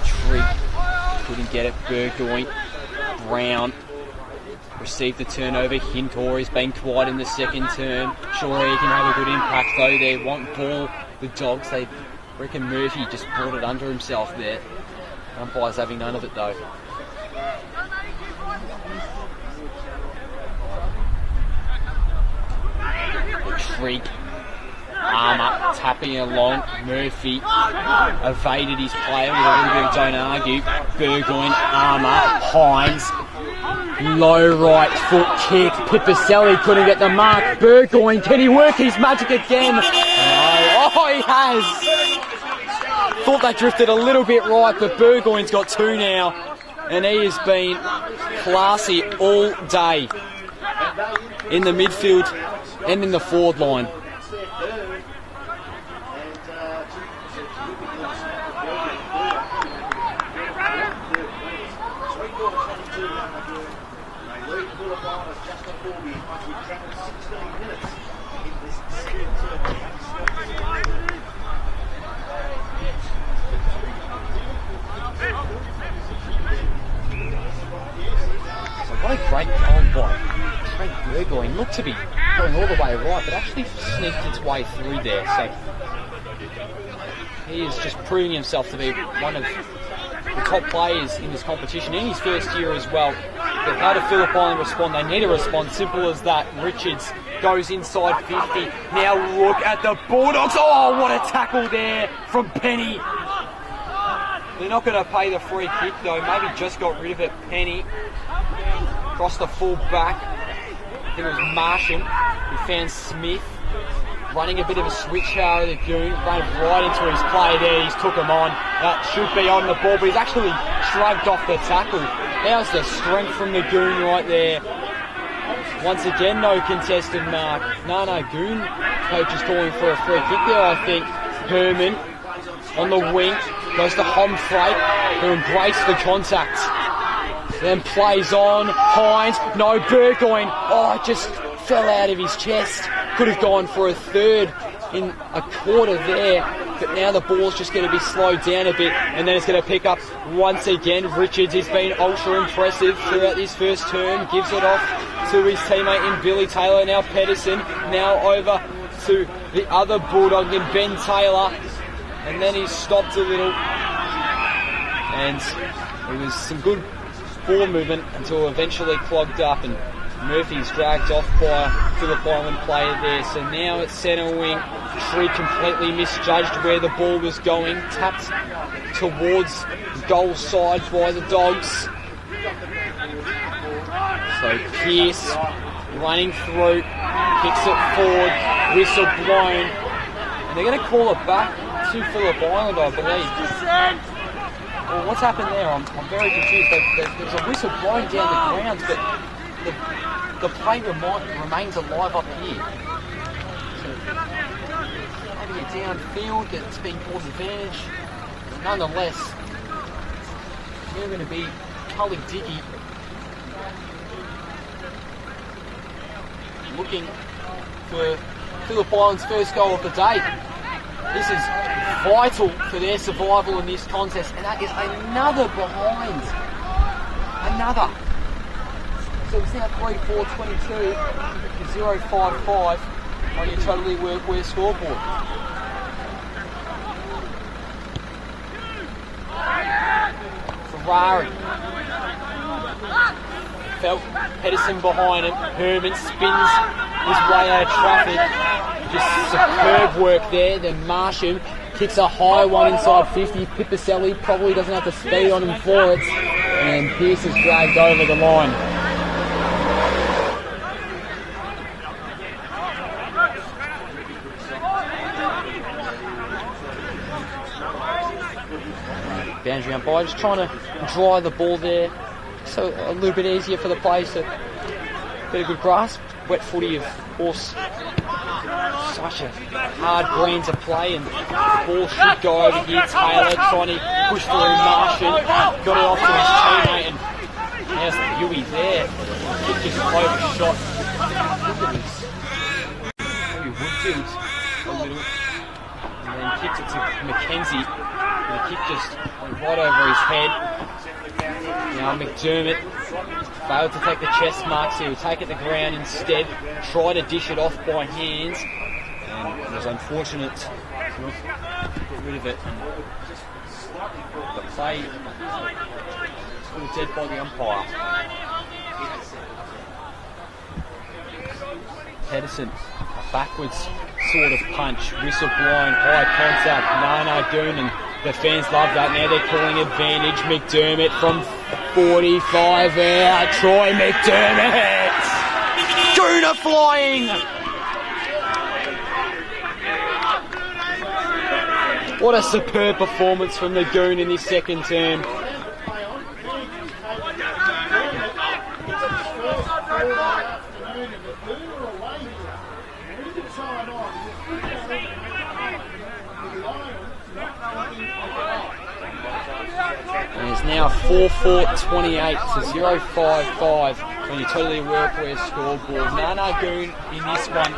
S1: Trigg couldn't get it. Burgoyne, Brown received the turnover. Hintor has been quiet in the second term. Sure, he can have a good impact though. They want ball. The Dogs, they reckon Murphy just brought it under himself there. Umpires having none of it though. Trigg, Armour tapping along. Murphy evaded his player with a little bit of don't argue. Burgoyne, Armour, Hines, low right foot kick. Pipicelli couldn't get the mark. Burgoyne, can he work his magic again? No. Oh, he has. Thought they drifted a little bit right, but Burgoyne's got two now, and he has been classy all day in the midfield and in the forward line. What a great goal by Trent Burgoyne. Looked to be going all the way right, but actually sneaked its way through there. So he is just proving himself to be one of the top players in this competition in his first year as well. But how do Phillip Island respond? They need a response. Simple as that. Richards goes inside 50. Now look at the Bulldogs. Oh, what a tackle there from Penny. They're not going to pay the free kick though. Maybe just got rid of it. Penny across the full back. I think it was Marsham. He found Smith running a bit of a switch out of the goon. Ran right into his play there. He's took him on. That should be on the ball, but he's actually shrugged off the tackle. How's the strength from the goon right there? Once again, no contested mark. No, goon. Coach is calling for a free kick there, I think. Herman on the wing. Goes to Homfreight, who embraced the contact. Then plays on. Hines. No, Burgoyne. Oh, it just fell out of his chest. Could have gone for a third in a quarter there. But now the ball's just going to be slowed down a bit. And then it's going to pick up once again. Richards has been ultra impressive throughout this first term. Gives it off to his teammate in Billy Taylor. Now Pedersen. Now over to the other Bulldog in Ben Taylor. And then he's stopped a little. And it was some good ball movement until eventually clogged up, and Murphy's dragged off by a Phillip Island player there. So now it's centre wing. Trigg completely misjudged where the ball was going. Tapped towards goal side by the Dogs. So Pearce running through, kicks it forward, whistle blown. And they're going to call it back to Phillip Island, I believe. Well, what's happened there? I'm very confused. There's a whistle blown down the grounds, but the play remains alive up here. So maybe a downfield that's been called advantage. But nonetheless, they're going to be Cully Dickey looking for Phillip Island's first goal of the day. This is vital for their survival in this contest, and that is another behind. Another. So it's now 3-4-22 to 0-5-5 on your Totally Workwear scoreboard. Ferrari. Felt Pedersen behind him. Herman spins his way out of traffic. Just superb work there. Then Marsham kicks a high one inside 50. Pipicelli probably doesn't have the speed on him for it. And Pearce is dragged over the line. Boundary umpire just trying to dry the ball there, so a little bit easier for the players to get a good grasp. Wet footy, of course, such a hard green to play, and the ball should go over here. Taylor trying to push through Martian, got it off to his teammate, and there's the Huey there. Kick just overshot. Look at this. Maybe Woodfield a little, and then kicks it to Mackenzie, and the kick just went right over his head. Now McDermott failed to take the chest marks, so he'll take it to the ground instead, try to dish it off by hands, and it was unfortunate to not get rid of it. The play was dead by the umpire. Pedersen, a backwards sort of punch, whistle blowing, high contact, Nana Goon, and the fans love that. Now they're calling advantage. McDermott from 45 out. Troy McDermott! Gooner flying! What a superb performance from the Goon in his second term. And it's now 4-4-28 to 0-5-5 on your Totally Workwear scoreboard. Nana Goon in this one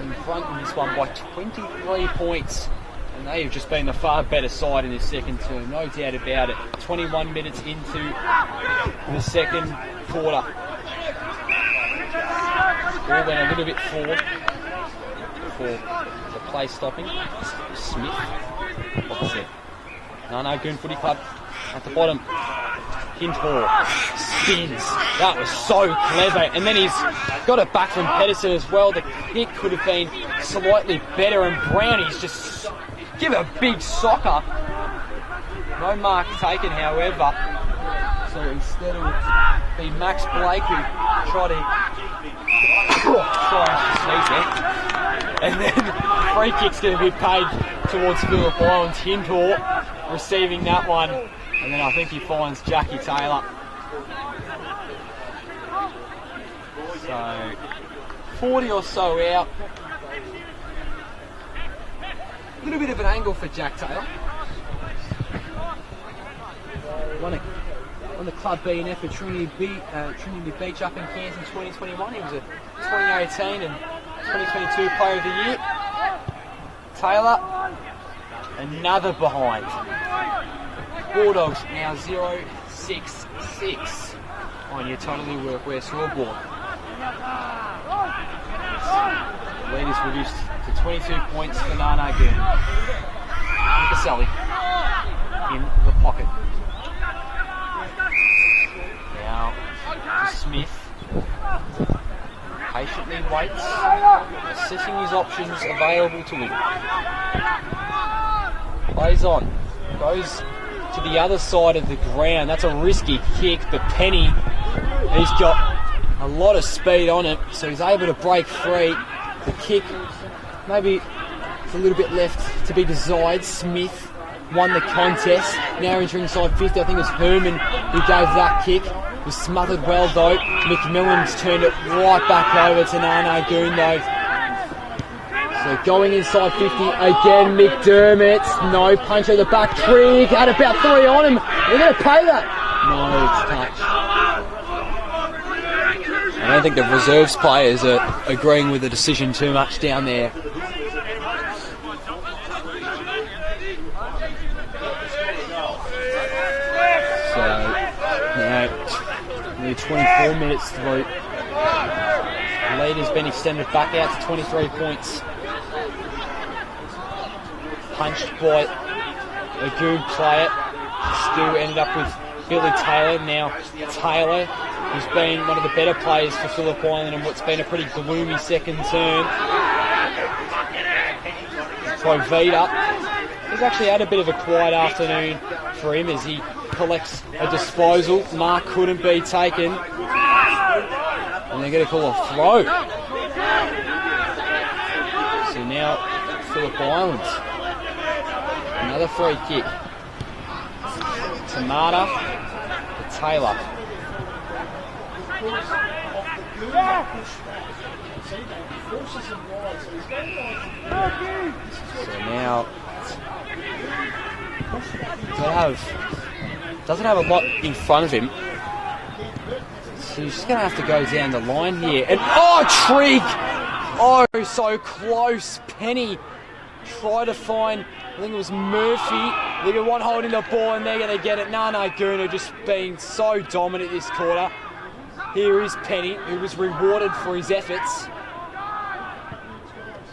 S1: in front in this one by 23 points. And they have just been the far better side in this second term, no doubt about it. 21 minutes into the second quarter. Ball went a little bit forward for the play stopping. Smith, opposite. Nana Goon Footy Club at the bottom. Hindhaugh spins. That was so clever. And then he's got it back from Pedersen as well. The kick could have been slightly better, and Brownie's just give a big socker. No mark taken, however. So instead it would be Max Blake who tried to sneeze there. And then free kick's going to be paid towards Phillip Islands. Hindhaugh receiving that one, and then I think he finds Jackie Taylor. So 40 or so out. A little bit of an angle for Jack Taylor. Won the Club B&F for Trinity Beach up in Cairns in 2021. He was a 2018 and 2022 Player of the Year. Taylor, another behind. Bulldogs now 0-6-6 on your Totally Workwear scoreboard. Lead is reduced to 22 points for Nana Goon. Caselli in the pocket. Now to Smith. Patiently waits, assessing his options available to him. Plays on. Goes to the other side of the ground. That's a risky kick, but Penny, he's got a lot of speed on it, so he's able to break free. The kick, maybe it's a little bit left to be desired. Smith won the contest. Now entering inside 50, I think it was Herman who gave that kick. It was smothered well though. McMillan's turned it right back over to Nana Goon though. So going inside 50 again, McDermott. No, punch at the back. Trigg had about 3 on him. They're going to pay that. No, it's touch. I don't think the reserves players are agreeing with the decision too much down there. So now, nearly 24 minutes through. The lead has been extended back out to 23 points. Punched by a Goon player. Still ended up with Billy Taylor. Now Taylor, who's been one of the better players for Phillip Island in what's been a pretty gloomy second term. Provida has actually had a bit of a quiet afternoon for him as he collects a disposal. Mark couldn't be taken. And they're going to call a throw. So now Phillip Island. Another free kick. Tamata to Taylor. So now doesn't have a lot in front of him. So he's just going to have to go down the line here. And Trigg! Oh, so close. Penny tried to find, I think it was Murphy. They're one holding the ball and they're going to get it. Nana Goon just being so dominant this quarter. Here is Penny, who was rewarded for his efforts.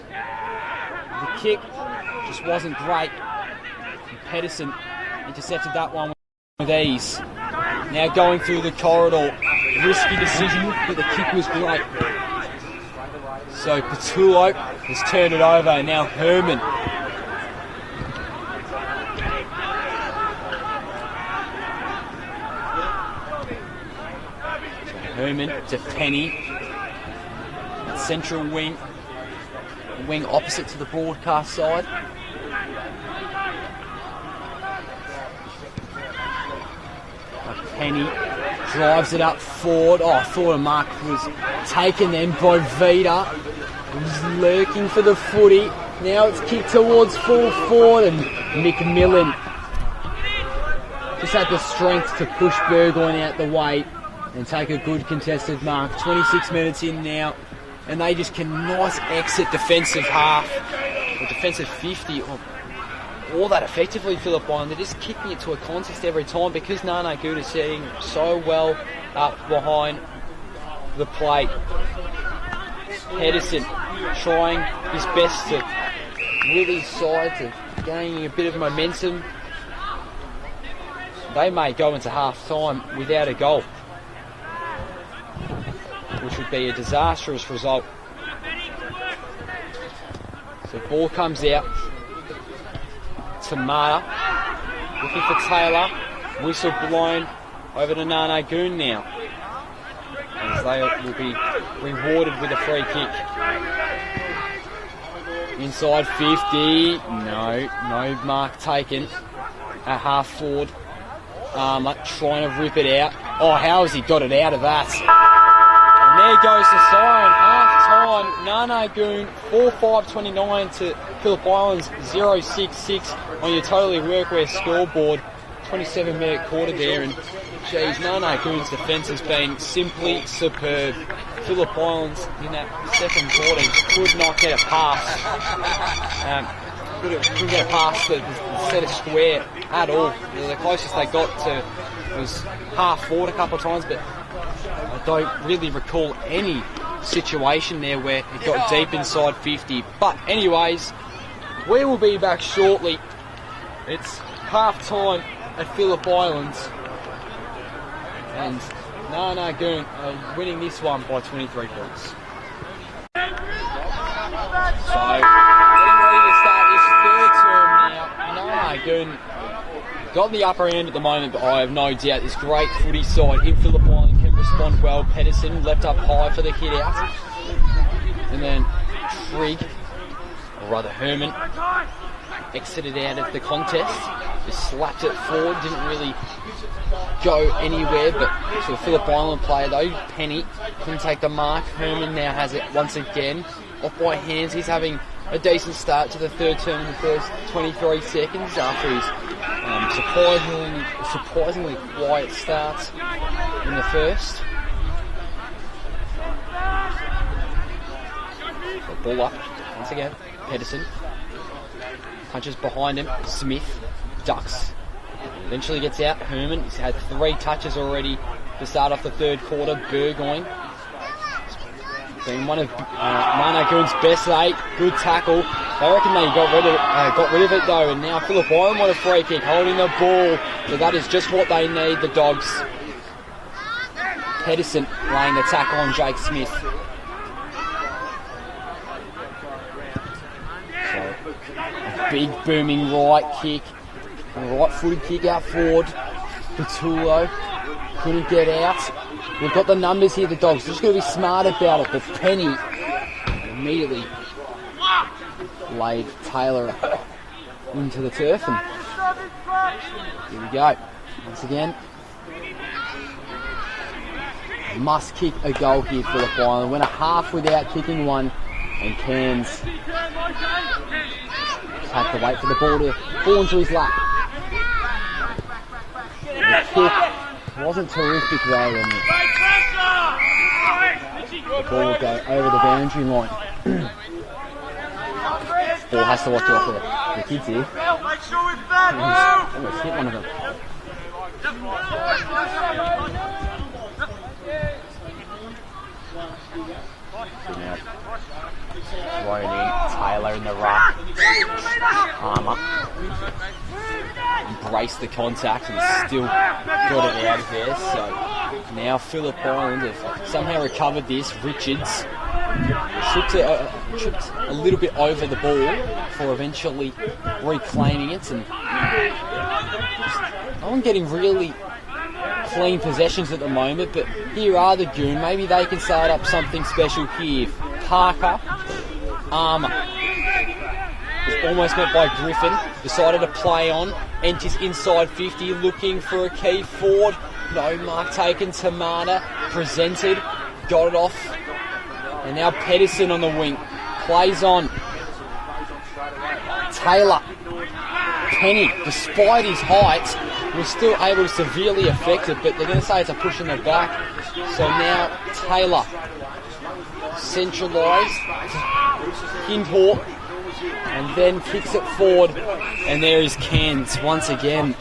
S1: The kick just wasn't great. Pedersen intercepted that one with ease. Now going through the corridor. Risky decision, but the kick was great. So Patullo has turned it over, and now Herman. So Herman to Penny. Central wing. Wing opposite to the broadcast side. Penny drives it up forward. I thought a mark was taken then by Vida. He's lurking for the footy. Now it's kicked towards full forward, and McMillan just had the strength to push Burgoyne out the way and take a good contested mark. 26 minutes in now, and they just cannot exit defensive half or defensive 50 or all that effectively, Phillip Island. They're just kicking it to a contest every time because Nana Good is sitting so well up behind the plate. Pedersen trying his best to really side to gaining a bit of momentum. They may go into half time without a goal, which would be a disastrous result. So ball comes out. Tamata looking for Taylor. Whistle blown over to Nana Goon now, as they will be rewarded with a free kick. Inside 50. No mark taken at half forward. Trying to rip it out. Oh, how has he got it out of that? And there goes the siren. Half time. Nana Goon 4-5-29 to Phillip Island's 0-6-6 on your Totally Workwear scoreboard. 27-minute quarter there, and geez, Nana Goon's defence has been simply superb. Phillip Islands in that second quarter could not get a pass. Couldn't get a pass that set a square at all. The closest they got to was half forward a couple of times, but I don't really recall any situation there where it got deep inside 50. But anyways, we will be back shortly. It's half time at Phillip Islands, and Nana Goon are winning this one by 23 points. So, getting ready to start this third term now. Nana Goon got the upper end at the moment, but I have no doubt this great footy side in Phillip Island can respond well. Pedersen left up high for the hit out, and then Trigg, or rather Herman, exited out of the contest, just slapped it forward, didn't really go anywhere, but to a Phillip Island player though, Penny couldn't take the mark. Herman now has it once again, off by hands. He's having a decent start to the third term in the first 23 seconds after his surprisingly quiet start in the first. So ball up once again, Pedersen. Punches behind him, Smith ducks, eventually gets out. Herman, he's had 3 touches already to start off the third quarter. Burgoyne, being one of Nana Goon's best 8, good tackle. I reckon they got rid of it though, and now Phillip Island want a free kick, holding the ball, so that is just what they need, the Dogs. Pedersen laying the tackle on Jake Smith. Big booming right kick, right footed kick out forward. Patullo couldn't get out. We've got the numbers here, the Dogs. Just got to be smart about it. But Penny immediately laid Taylor into the turf, and here we go. Once again, must kick a goal here, Phillip Island. Went a half without kicking one, and Cairns had to wait for the ball to fall into his lap. The kick wasn't terrific though, and the ball will go over the boundary line. Ball has to watch out for the kids here. Almost hit one of them. Thrown in, Taylor in the ruck. Armour embraced the contact and still got it out of there. So now Phillip Island have somehow recovered this. Richards tripped a little bit over the ball for eventually reclaiming it, and no one getting really clean possessions at the moment, but here are the Goon. Maybe they can start up something special here. Parker, Armour was almost met by Griffin, decided to play on, enters inside 50, looking for a key forward. No mark taken. Tamata presented, got it off, and now Pedersen on the wing, plays on. Taylor, Penny, despite his height, was still able to severely affect it, but they're going to say it's a push in the back. So now Taylor, centralised, Hindhaugh, and then kicks it forward, and there is Cairns once again,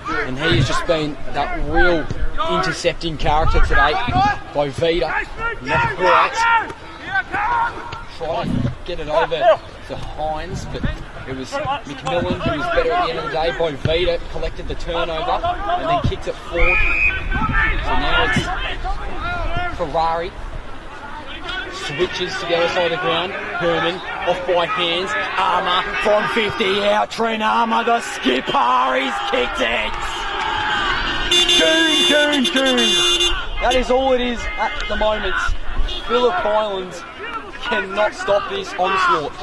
S1: and he has just been that real intercepting character today by Vida. Not quite. Tried to get it over to Hines, but it was McMillan who was better at the end of the day. By Vida collected the turnover and then kicked it forward. So now it's Ferrari. Switches to the other side of the ground. Herman off by hands. Armour from 50 out. Trent Armour, the skipper, he's kicked it. Goon. That is all it is at the moment. Phillip Island cannot stop this onslaught.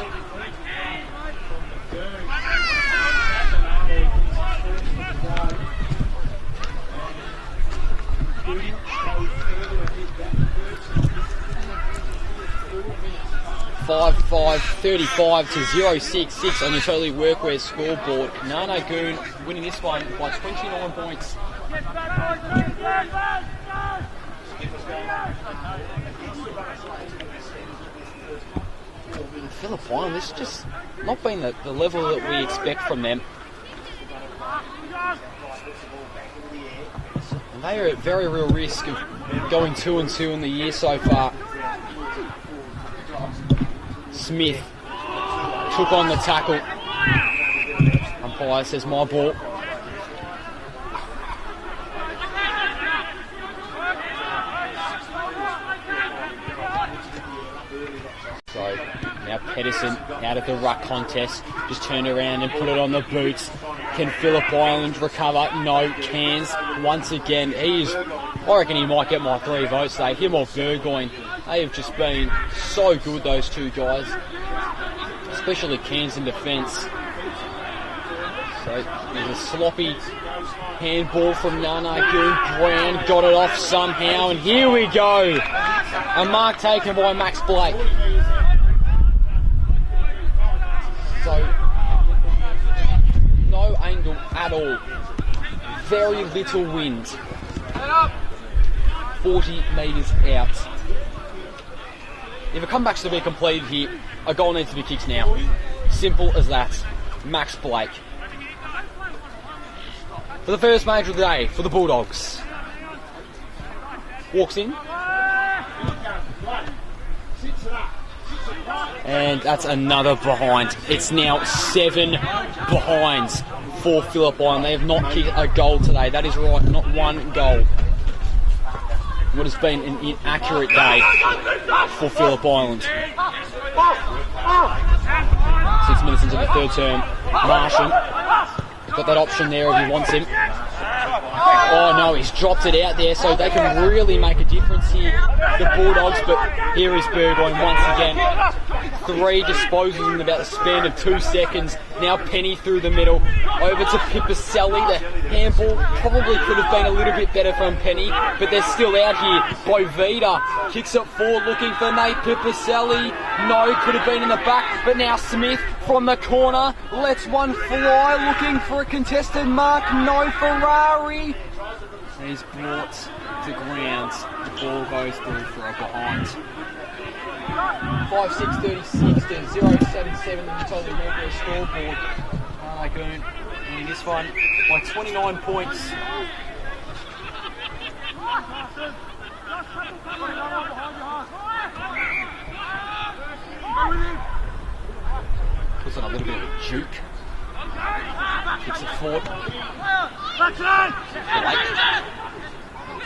S1: (5-5) 35 to 0-6 on your Totally Workwear scoreboard. Nana Goon winning this one by 29 points. Phillip Island, this has just not been the level that we expect from them. And they are at very real risk of going 2-2 in the year so far. Smith took on the tackle. Umpire says my ball. So now Pedersen out of the ruck contest, just turned around and put it on the boots. Can Phillip Island recover? No. Cairns once again. I reckon he might get my 3 votes today. Him or Burgoyne. They have just been so good, those two guys, especially Cairns in defence. So there's a sloppy handball from Nana Goon. Brown got it off somehow, and here we go. A mark taken by Max Blake. So no angle at all. Very little wind. 40 metres out. If a comeback's to be completed here, a goal needs to be kicked now. Simple as that. Max Blake. For the first major of the day for the Bulldogs. Walks in. And that's another behind. It's now 7 behinds for Phillip Island. They have not kicked a goal today. That is right, not one goal. What has been an inaccurate day for Phillip Island. 6 minutes into the third term. Martian, he's got that option there if he wants him. Oh no, he's dropped it out there, so they can really make a difference here the Bulldogs, but here is Burgoyne once again. 3 disposals in about the span of 2 seconds. Now Penny through the middle, over to Pipicelli. The handball probably could have been a little bit better from Penny, but they're still out here. Bovita kicks it forward looking for Nate Pipicelli. No, could have been in the back, but now Smith from the corner lets one fly, looking for a contested mark. No, Ferrari. And he's brought to ground. The ball goes through for a behind. 5-6-36 to 0-7-7 in the total Mercury scoreboard. Lagoon winning this one by 29 points. Puts on a little bit of a juke. Kicks it forward.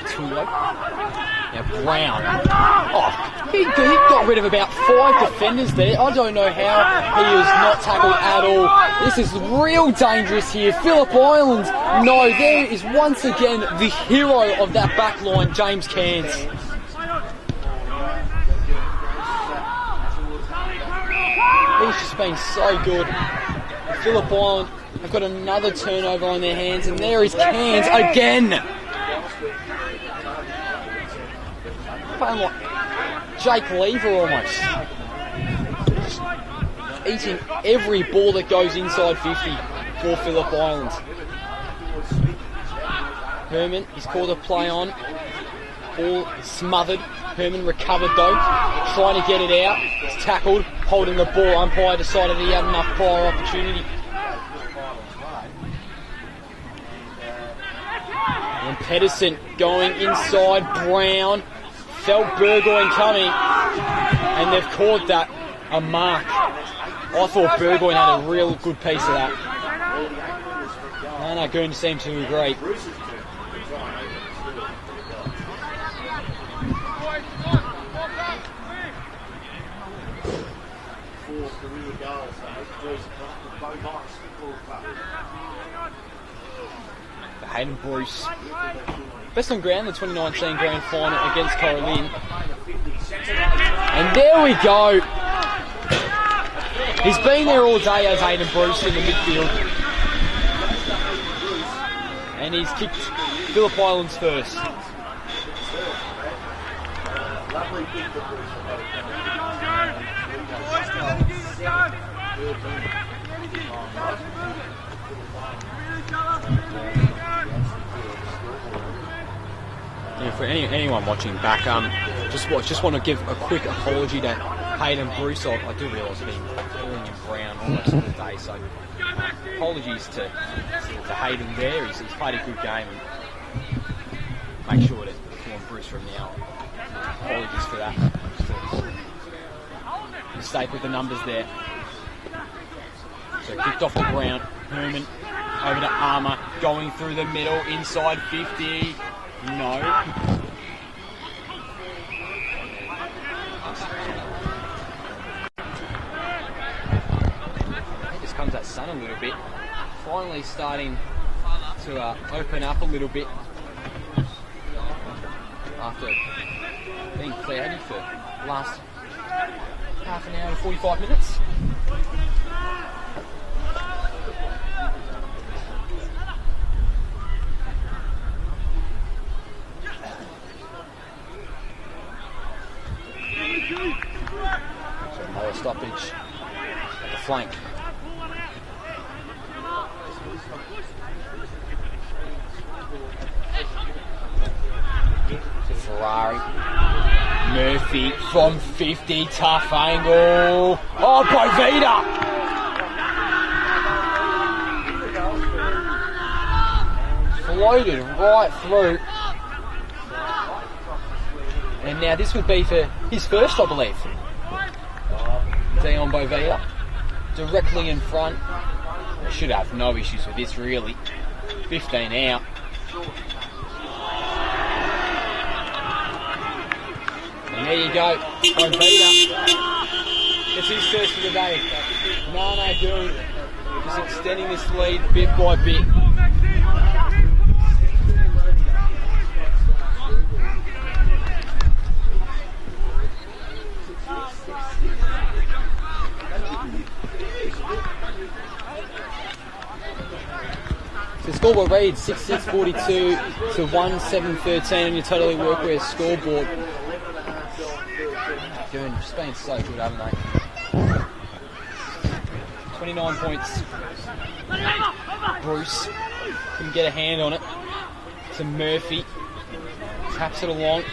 S1: Too low. Now Brown. Oh, he got rid of about 5 defenders there. I don't know how he is not tackled at all. This is real dangerous here. Phillip Island. No, there is once again the hero of that back line, James Cairns. He's just been so good. Phillip Island have got another turnover on their hands, and there is Cairns again. Playing like Jake Lever almost. Just eating every ball that goes inside 50 for Phillip Island. Herman, he's called a play on. Ball smothered. Herman recovered though, trying to get it out. He's tackled, holding the ball. Umpire decided he had enough prior opportunity. And Pedersen going inside. Brown felt Burgoyne coming, and they've called that a mark. I thought Burgoyne had a real good piece of that. No, Goon seemed to agree. Hayden Bruce, best on ground, the 2019 Grand Final against Coralline. And there we go. He's been there all day as Hayden Bruce in the midfield. And he's kicked Phillip Island's first. Yeah, for anyone watching back, just want to give a quick apology to Hayden Bruce. I do realise I've been calling him Brown almost all day, so apologies to Hayden there. He's played a good game, and make sure to call him Bruce from now. Apologies for that. Mistake with the numbers there. So kicked off the ground. Herman over to Armour, going through the middle, inside 50. No. It just comes that sun a little bit. Finally starting to open up a little bit after being cloudy for the last half an hour and 45 minutes. So another stoppage at the flank. To Ferrari. Murphy from 50, tough angle. Oh, Bovita! Floated right through. And now this would be for his first, I believe. Dion Bovita, directly in front. They should have no issues with this, really. 15 out. And there you go, Bovita. It's his first for the day. Nana Goon just extending this lead bit by bit. Scoreboard reads 6642 to 1713 on your Totally Workwear scoreboard. Doing just been so good, haven't they? 29 points. Bruce couldn't get a hand on it. To Murphy. Taps it along.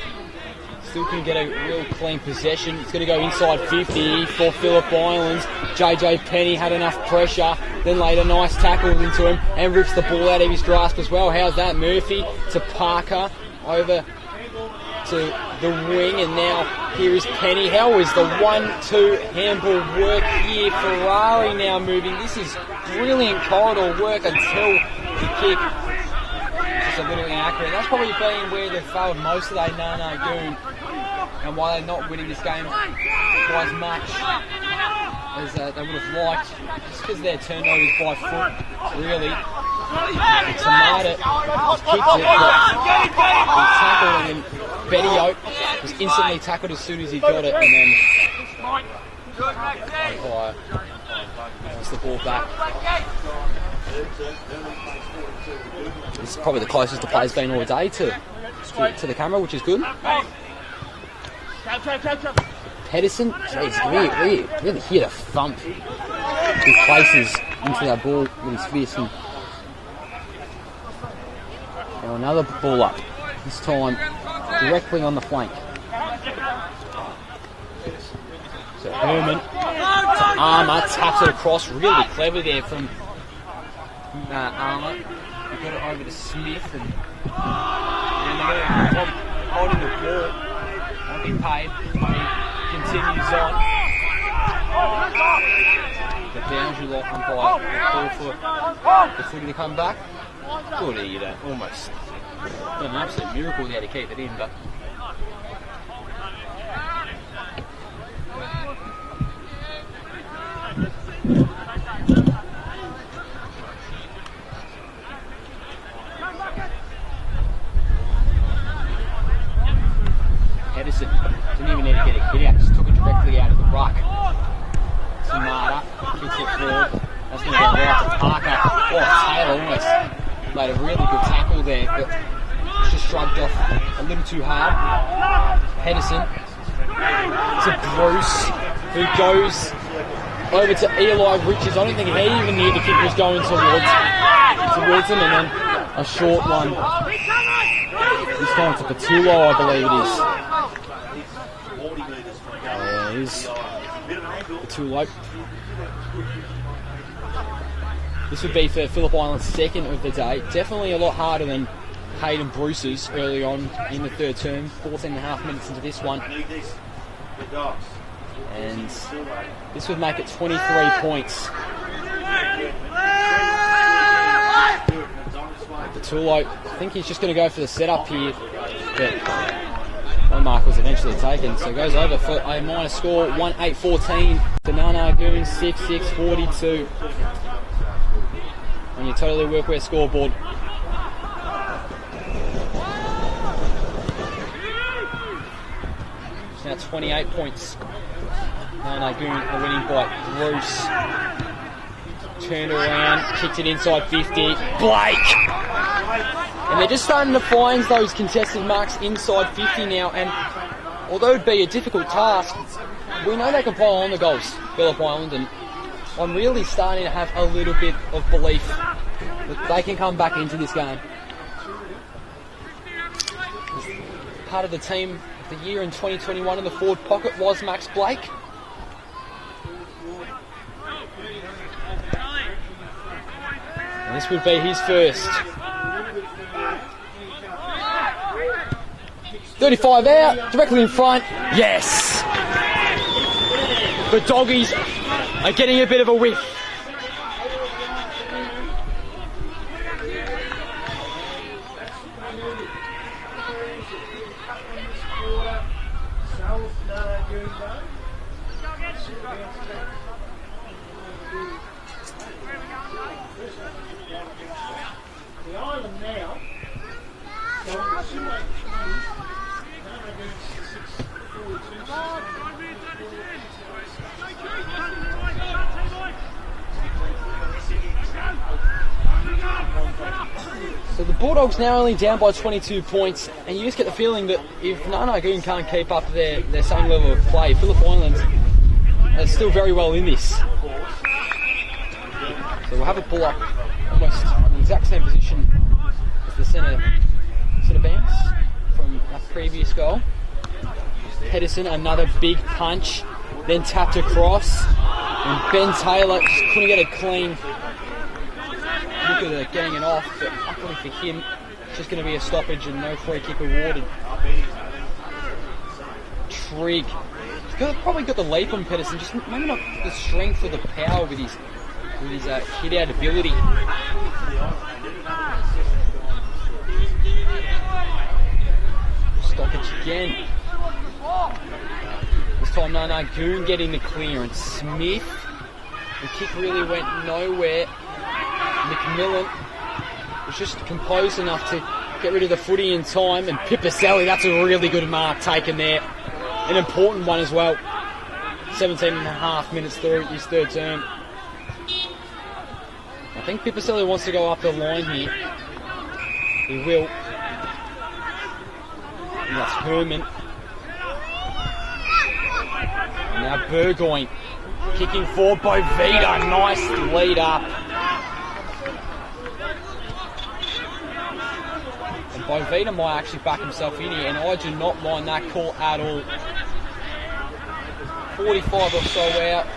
S1: Still can get a real clean possession. It's going to go inside 50 for Phillip Islands. JJ Penny had enough pressure, then laid a nice tackle into him and rips the ball out of his grasp as well. How's that? Murphy to Parker, over to the wing, and now here is Penny. How is the 1-2 handball work here? Ferrari now moving. This is brilliant corridor work until the kick. Just a little inaccurate. That's probably been where they've failed most today, Nana Goon, and why they're not winning this game quite as much as they would have liked, just because their turnovers by foot, really. Tamata just kicked it, but he tackled, and then Betty Oak was instantly tackled as soon as he got it, and then umpire wants the ball back. This is probably the closest the play's been all day to the camera, which is good. Pedersen, jeez, really hit a thump. He places into that ball with his fist. And now another ball up, this time directly on the flank. So Herman to Armour, taps it across, really clever there from Armour. He got it over to Smith, and holding the ball, won't be paid. Continues on. The boundary lock umpire call for the footy to come back. Good, you don't almost done an absolute miracle there to keep it in, but Edison didn't even need to get a hit out, just took it directly out of the ruck. Tamata kicks it forward. That's going to go right to Parker. Oh, Taylor almost made a really good tackle there, but it's just shrugged off a little too hard. Pedersen to Bruce, who goes over to Eli Richards. I don't think he even knew the kick was going towards him, and then a short one. This time to Patullo, I believe it is. It is Patullo. This would be for Phillip Island's second of the day. Definitely a lot harder than Hayden Bruce's early on in the third term. 14.5 minutes into this one. And this would make it 23 points. Patullo, I think he's just going to go for the setup here, but one mark was eventually taken, so it goes over for a minus score, 1-8-14 to Nana Goon, 6-6-42 on your Totally Workwear scoreboard. It's now 28 points. Nana Goon are winning by Bruce. Turned around, kicked it inside 50. Blake! And they're just starting to find those contested marks inside 50 now, and although it'd be a difficult task, we know they can pile on the goals, Phillip Island, and I'm really starting to have a little bit of belief that they can come back into this game. Part of the team of the year in 2021 in the forward pocket was Max Blake. And this would be his first. 35 out, directly in front. Yes! The Doggies are getting a bit of a whiff.
S2: The island now,
S1: So the Bulldogs now only down by 22 points, and you just get the feeling that if Nanagoon can't keep up their same level of play, Phillip Island are still very well in this. So we'll have a pull up almost in the exact same position as the centre bounce from that previous goal. Pedersen, another big punch, then tapped across, and Ben Taylor just couldn't get it clean. Look at it getting it off, but luckily for him, it's just going to be a stoppage and no free kick awarded. Trigg, he's probably got the leap on Pedersen, just maybe not the strength or the power with his hit-out ability. Stoppage again. This time Nanagoon getting the clearance. Smith, the kick really went nowhere. McMillan was just composed enough to get rid of the footy in time, and Pipicelli, that's a really good mark taken there. An important one as well. 17 and a half minutes through his third term. I think Pipicelli wants to go up the line here. He will. And that's Herman. And now Burgoyne kicking for Bovita. Nice lead up. And Bovita might actually back himself in here, and I do not mind that call at all. 45 or so out.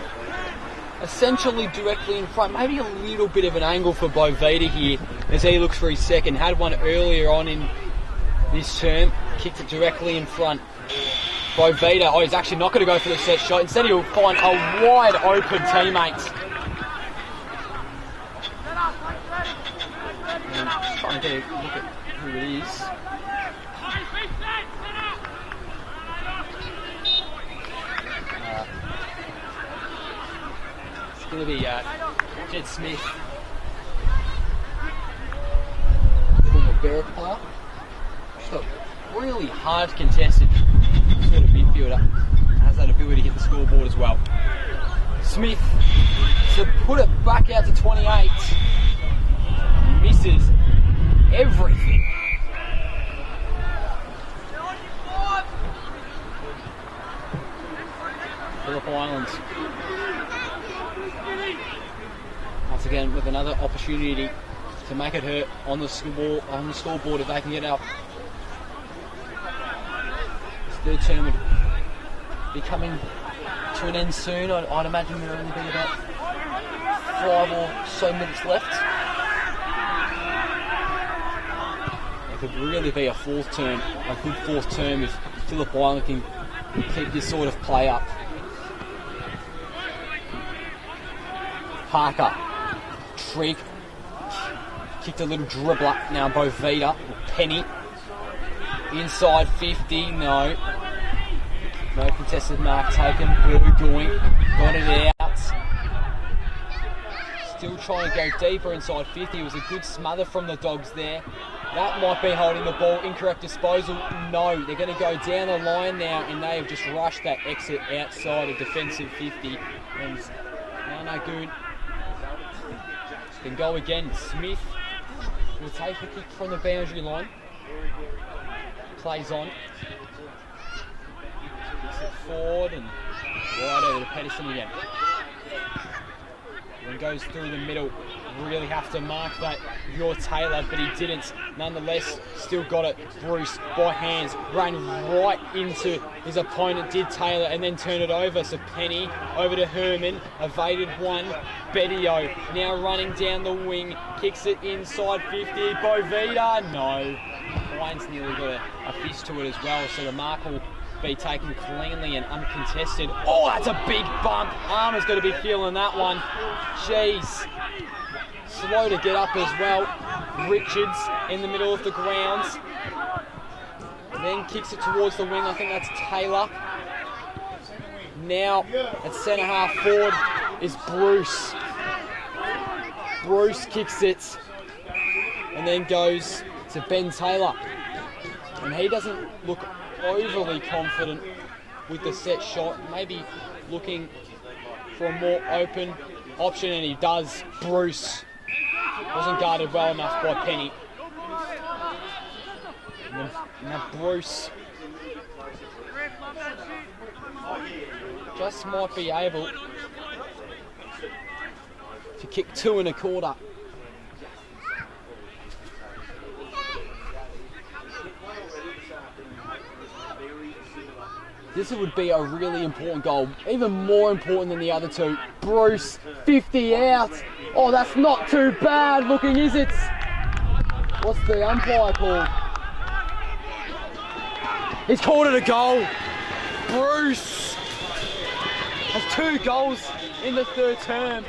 S1: Essentially directly in front. Maybe a little bit of an angle for Bovita here as he looks for his second. Had one earlier on in this term. Kicked it directly in front. Bovita, he's actually not going to go for the set shot. Instead he'll find a wide open teammate. And just trying to get a look at who it is. It's going to be Jed Smith. Former Berwick player. Just a really hard contested sort of midfielder. Has that ability to hit the scoreboard as well. Smith to put it back out to 28. Misses everything. Phillip Island. Once again with another opportunity to make it hurt on the scoreboard if they can get up. This third term would be coming to an end soon. I'd imagine there'll only be about 5 or so minutes left. It could really be a fourth term, a good fourth term if Phillip Island can keep this sort of play up. Parker, Trigg, kicked a little dribbler, now Bovita, Penny, inside 50, no contested mark taken, Burgoyne, got it out, still trying to go deeper inside 50, it was a good smother from the Dogs there, that might be holding the ball, incorrect disposal, no, they're going to go down the line now and they have just rushed that exit outside of defensive 50, and Nanagoon can go again. Smith will take the kick from the boundary line. Plays on. Kicks it forward and right over to Pedersen again. Then goes through the middle. Really have to mark that Your Taylor, but he didn't. Nonetheless, still got it. Bruce by hands ran right into his opponent, did Taylor, and then turned it over. So Penny over to Herman, evaded one. Bettio now running down the wing, kicks it inside 50. Bovita, no. Hines nearly got a fist to it as well, so the mark will be taken cleanly and uncontested. Oh, that's a big bump. Armour's going to be feeling that one. Jeez. Slow to get up as well. Richards in the middle of the grounds. Then kicks it towards the wing. I think that's Taylor. Now at centre half forward is Bruce. Bruce kicks it and then goes to Ben Taylor. And he doesn't look overly confident with the set shot. Maybe looking for a more open option, and he does. Bruce Wasn't guarded well enough by Penny. And now Bruce just might be able to kick 2 1/4. This would be a really important goal, even more important than the other two. Bruce, 50 out. Oh, that's not too bad looking, is it? What's the umpire called? He's called it a goal. Bruce has 2 goals in the 3rd term.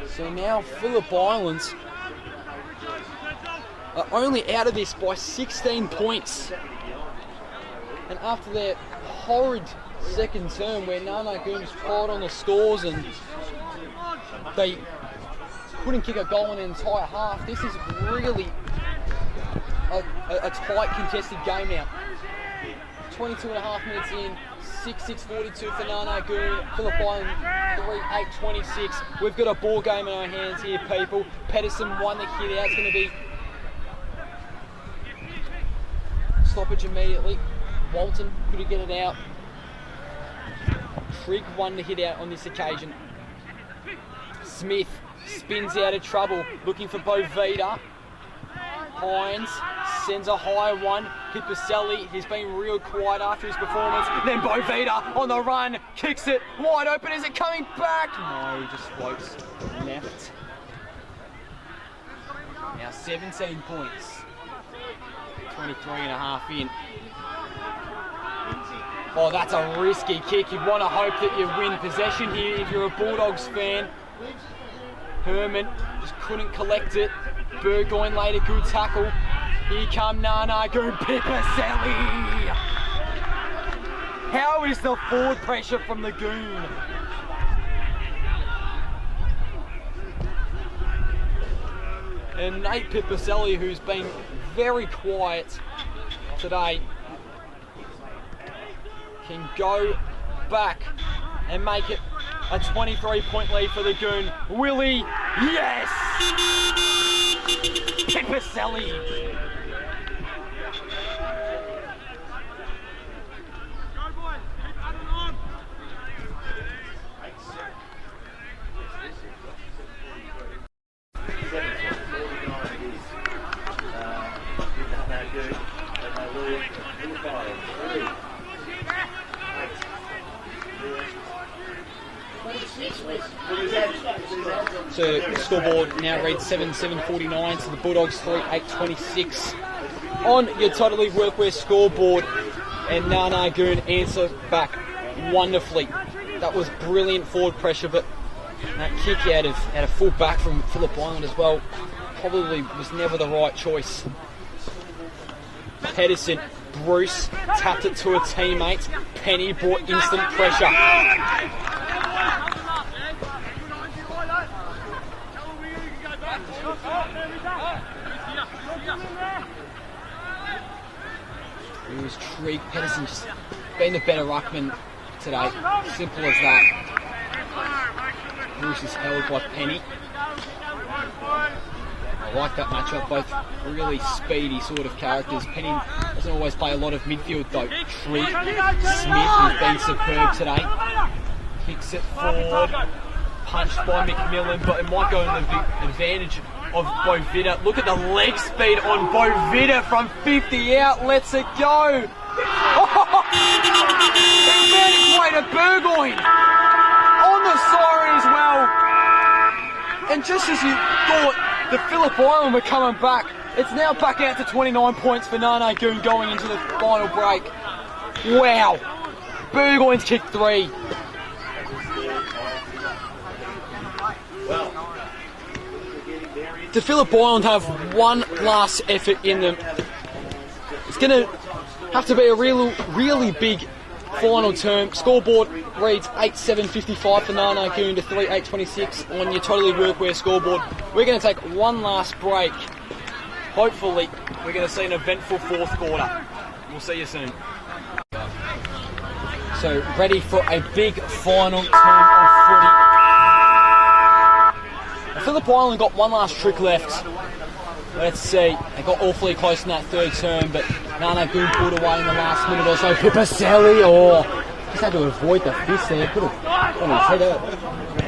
S1: So now Phillip Islands are only out of this by 16 points. And after their horrid 2nd term where Nanagoon was piled on the scores and they couldn't kick a goal in an entire half, this is really a tight contested game now. 22.5 minutes in, 6-6-42 for Nanagoon, Phillip Island 3-8-26. We've got a ball game in our hands here, people. Pedersen won the hit out. It's going to be stoppage immediately. Walton couldn't get it out. Trigg won the hit out on this occasion. Smith spins out of trouble, looking for Bovita. Hines sends a high one. Pipicelli, he's been real quiet after his performance. Then Bovita on the run, kicks it wide open. Is it coming back? No, just floats left. Now 17 points. 23.5 in. Oh, that's a risky kick. You'd want to hope that you win possession here if you're a Bulldogs fan. Herman just couldn't collect it. Burgoyne laid a good tackle. Here come Nanagoon, Pipicelli. How is the forward pressure from the Goon? And Nate Pipicelli, who's been very quiet today, can go back and make it a 23-point lead for the Goon. Willie, yes! Pipicelli. So the scoreboard now reads 7-7-49 to the Bulldogs 3-8-26 on your Total League Workwear scoreboard, and Nanagoon answer back wonderfully. That was brilliant forward pressure, but that kick out of full back from Phillip Island as well probably was never the right choice. Pedersen, Bruce tapped it to a teammate. Penny brought instant pressure. It was Trigg. Pedersen just being the better ruckman today. Simple as that. Bruce is held by Penny. I like that matchup, both really speedy sort of characters. Penny doesn't always play a lot of midfield though. Trigg, Smith has been superb today. Kicks it forward, punched by McMillan, but it might go in the advantage of Bovita. Look at the leg speed on Bovita from 50 out, lets it go. Oh, it found its way to Burgoyne on the siren as well. And just as you thought the Phillip Island were coming back, it's now back out to 29 points for Nanagoon going into the final break. Wow. Burgoyne's kicked 3. Do Phillip Island have one last effort in them? It's going to have to be a really big final term. Scoreboard reads 8-7-55 for Nanagoon to 3-8-26 on your Totally Workwear scoreboard. We're going to take one last break. Hopefully, we're going to see an eventful 4th quarter. We'll see you soon. So ready for a big final turn of footy. Phillip Island got one last trick left. Let's see. They got awfully close in that third turn, but Nana Goon pulled away in the last minute or so. Pipicelli, just had to avoid the fist there. Could have gone his head out.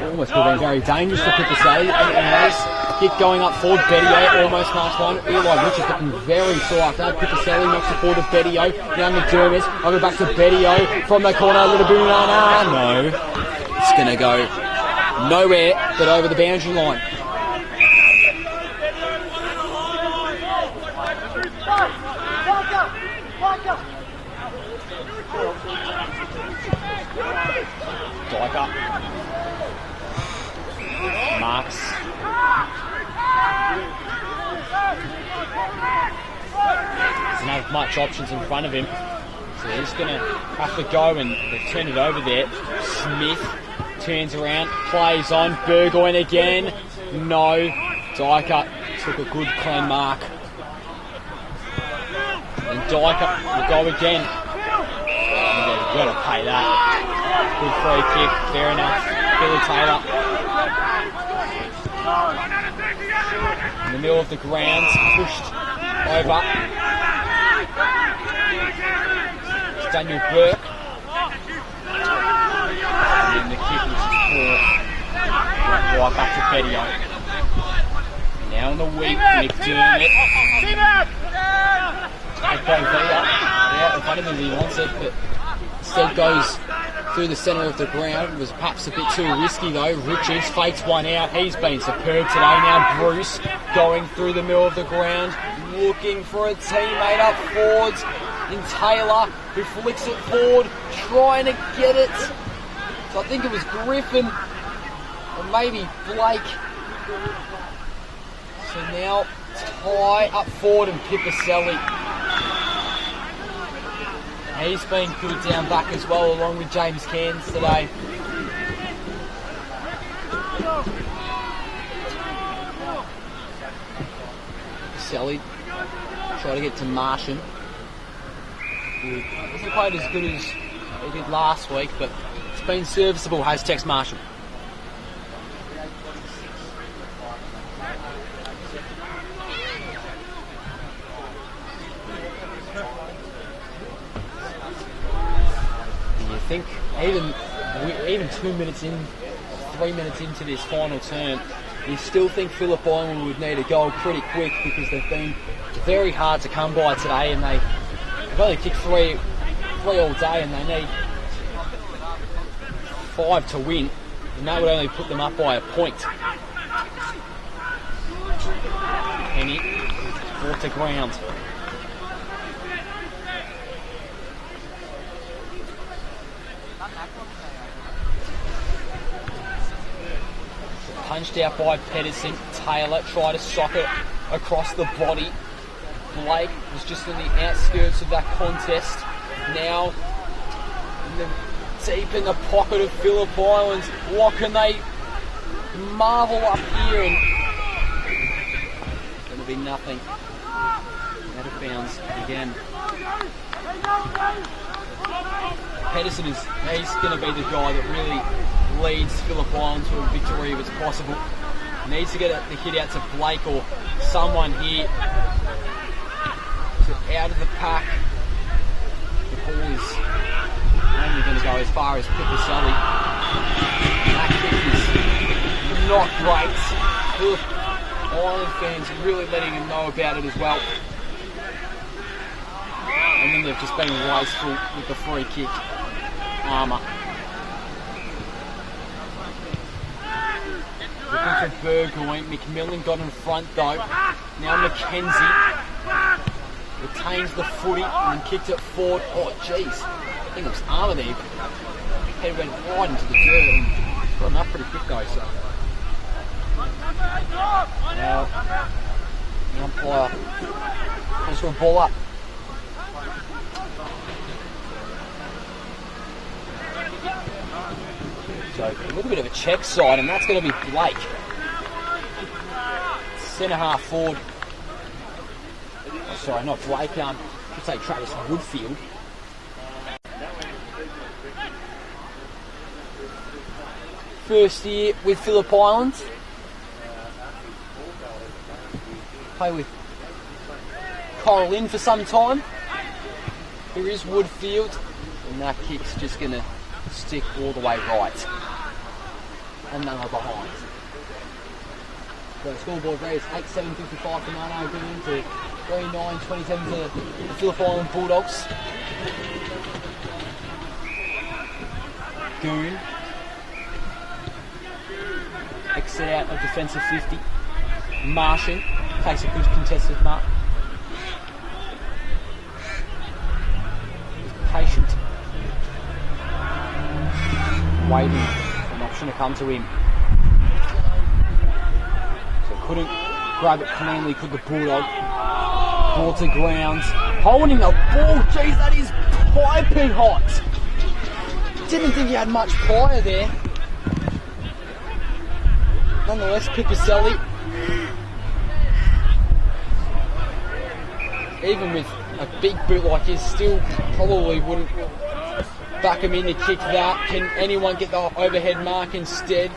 S1: Almost could have been very dangerous for Pipicelli. Anyways, kick going up forward. Bettio almost marks one. Eli Richards looking very sore after that. Pipicelli knocks the forward of Bettio. Now McDermott. I'll go back to Bettio from the corner. Little Bunana. No. It's going to go nowhere but over the boundary line. Dyker. Marks. Doesn't have much options in front of him. So they're just going to have to go, and they've turned it over there. Smith turns around, plays on. Burgoyne again. No. Dyker took a good clean mark. And Dyker will go again. You've got to pay that. Good free kick, fair enough. Billy Taylor. In the middle of the grounds, pushed over. It's Daniel Burke. And then the kick is poor. Right back to Bettio. Now on the weak, McDermott. Yeah, in front of him he wants it, but instead goes through the centre of the ground. It was perhaps a bit too risky though. Richards fakes one out. He's been superb today. Now Bruce going through the middle of the ground, looking for a teammate up forwards in Taylor, who flicks it forward, trying to get it. So I think it was Griffin or maybe Blake. So now Ty up forward and Pipicelli. He's been good down back as well, along with James Cairns today. Pipicelli try to get to Martian. He hasn't played as good as he did last week, but it's been serviceable, has Tex Martian. I think even 2 minutes in, 3 minutes into this final term, you still think Phillip Island would need a goal pretty quick, because they've been very hard to come by today, and they've only kicked three all day, and they need 5 to win, and that would only put them up by a point. Penny brought to ground. Punched out by Pedersen. Taylor tried to sock it across the body. Blake was just on the outskirts of that contest. Now, deep in the pocket of Phillip Islands, what can they marvel up here? And it's going to be nothing. Out of bounds again. Pedersen he's going to be the guy that really leads Phillip Island to a victory if it's possible. Needs to get the hit out to Blake or someone here. So out of the pack. The ball is only going to go as far as Pipicelli. That kick is not great. Phillip Island fans are really letting him know about it as well. And then they've just been wasteful with the free kick. Armour. Looking for Burgoyne. McMillan got in front though. Now McKenzie retains the footy and kicked it forward. Oh jeez, I think it was Armour there. Head went right into the dirt and got him up pretty quick though. So now umpire calls for a ball up. So a little bit of a check side, and that's going to be Blake. Centre half forward. Oh, sorry, not Blake. Should say Travis Woodfield. first year with Phillip Island. Play with Coral Lynn for some time. Here is Woodfield, and that kick's just going to stick all the way right. And none are behind. So the scoreboard there is 8-7-55 to Nana Goon to 3-9-27 to the Phillip Island Bulldogs. Goon exit out of defensive 50. Martian takes a good contested mark. Patient. Waiting for an option to come to him. So couldn't grab it cleanly, could the Bulldog. Ball to ground. Holding the ball. Jeez, that is piping hot. Didn't think he had much fire there. Nonetheless, Pipicelli, even with a big boot like his, still probably wouldn't back him in to kick that. Can anyone get the overhead mark instead?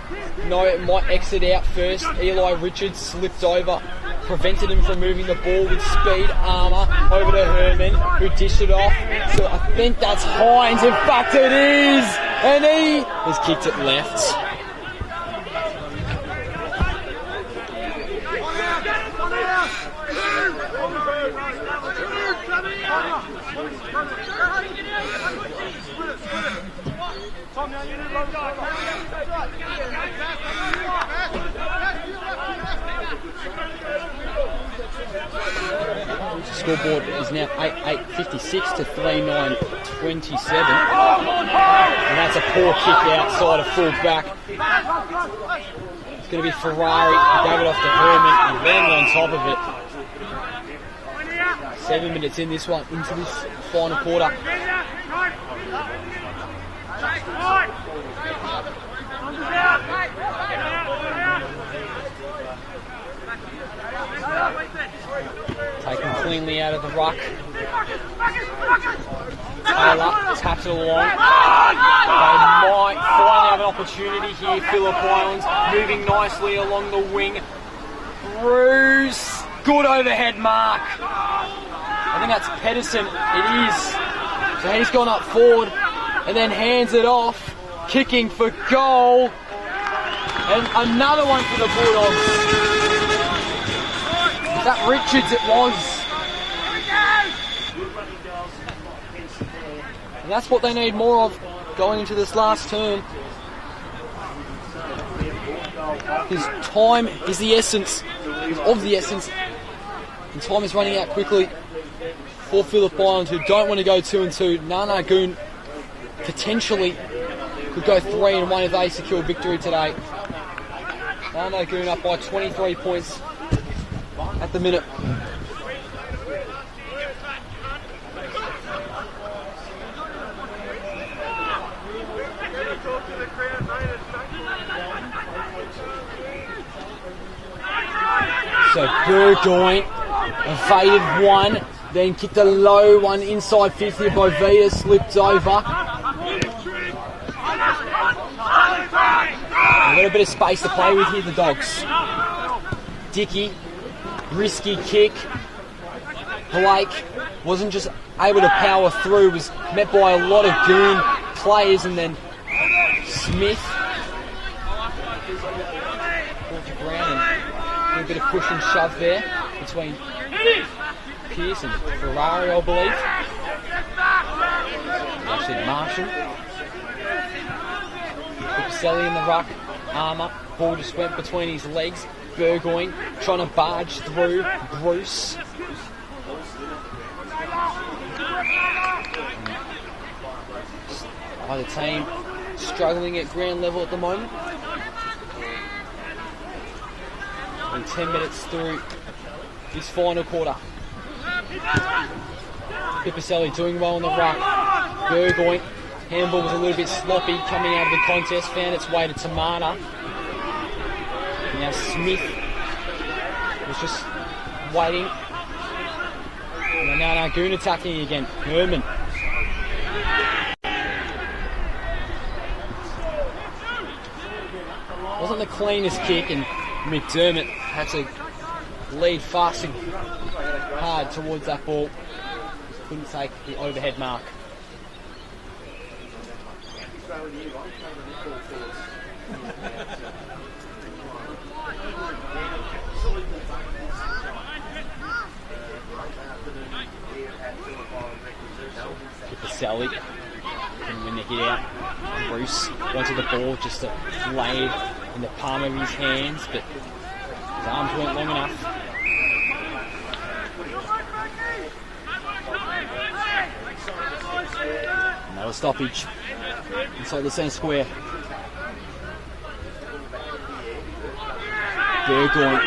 S1: No, it might exit out first. Eli Richards slipped over, prevented him from moving the ball with speed. Armour over to Herman, who dished it off. So I think that's Hines. In fact, it is, and he has kicked it left. Scoreboard is now 8-8-56 to 3-9-27. And that's a poor kick outside of full back. It's going to be Ferrari. He gave it off to Herman and landed on top of it. 7 minutes in this one, into this final quarter. Taken cleanly out of the ruck. Taylor taps it along. They might finally have an opportunity here. Phillip Island moving nicely along the wing. Bruce, good overhead mark. I think that's Pedersen. It is. So he's gone up forward and then hands it off. Kicking for goal. And another one for the Bulldogs. That Richards it was. And that's what they need more of going into this last term. Because time is the essence, is of the essence. And time is running out quickly for Phillip Island, who don't want to go 2-2. Nana Goon potentially could go 3-1 if they secure victory today. Nana Goon up by 23 points at the minute. So Burgoyne evaded one, then kicked a low one inside 50. Bovita slipped over. A little bit of space to play with here, the Dogs. Dickey, risky kick. Blake wasn't just able to power through, was met by a lot of Goon players, and then Smith brought to ground, and a little bit of push and shove there between Pearce and Ferrari, I believe. Actually, Marshall. Pipicelli in the ruck. Armour. Ball just went between his legs. Burgoyne trying to barge through. Bruce. Either team struggling at ground level at the moment. And 10 minutes through this final quarter. Pipicelli doing well on the ruck. Burgoyne. Handball was a little bit sloppy coming out of the contest. Found its way to Tamana. Now Smith was just waiting. And now Goon attacking again. Herman. wasn't the cleanest kick, and McDermott had to lead fast and hard towards that ball. Couldn't take the overhead mark. Pipiselli couldn't win the hit out. Bruce wanted the ball just to lay in the palm of his hands, but his arms weren't long enough. Another stoppage inside the centre square. Burgoyne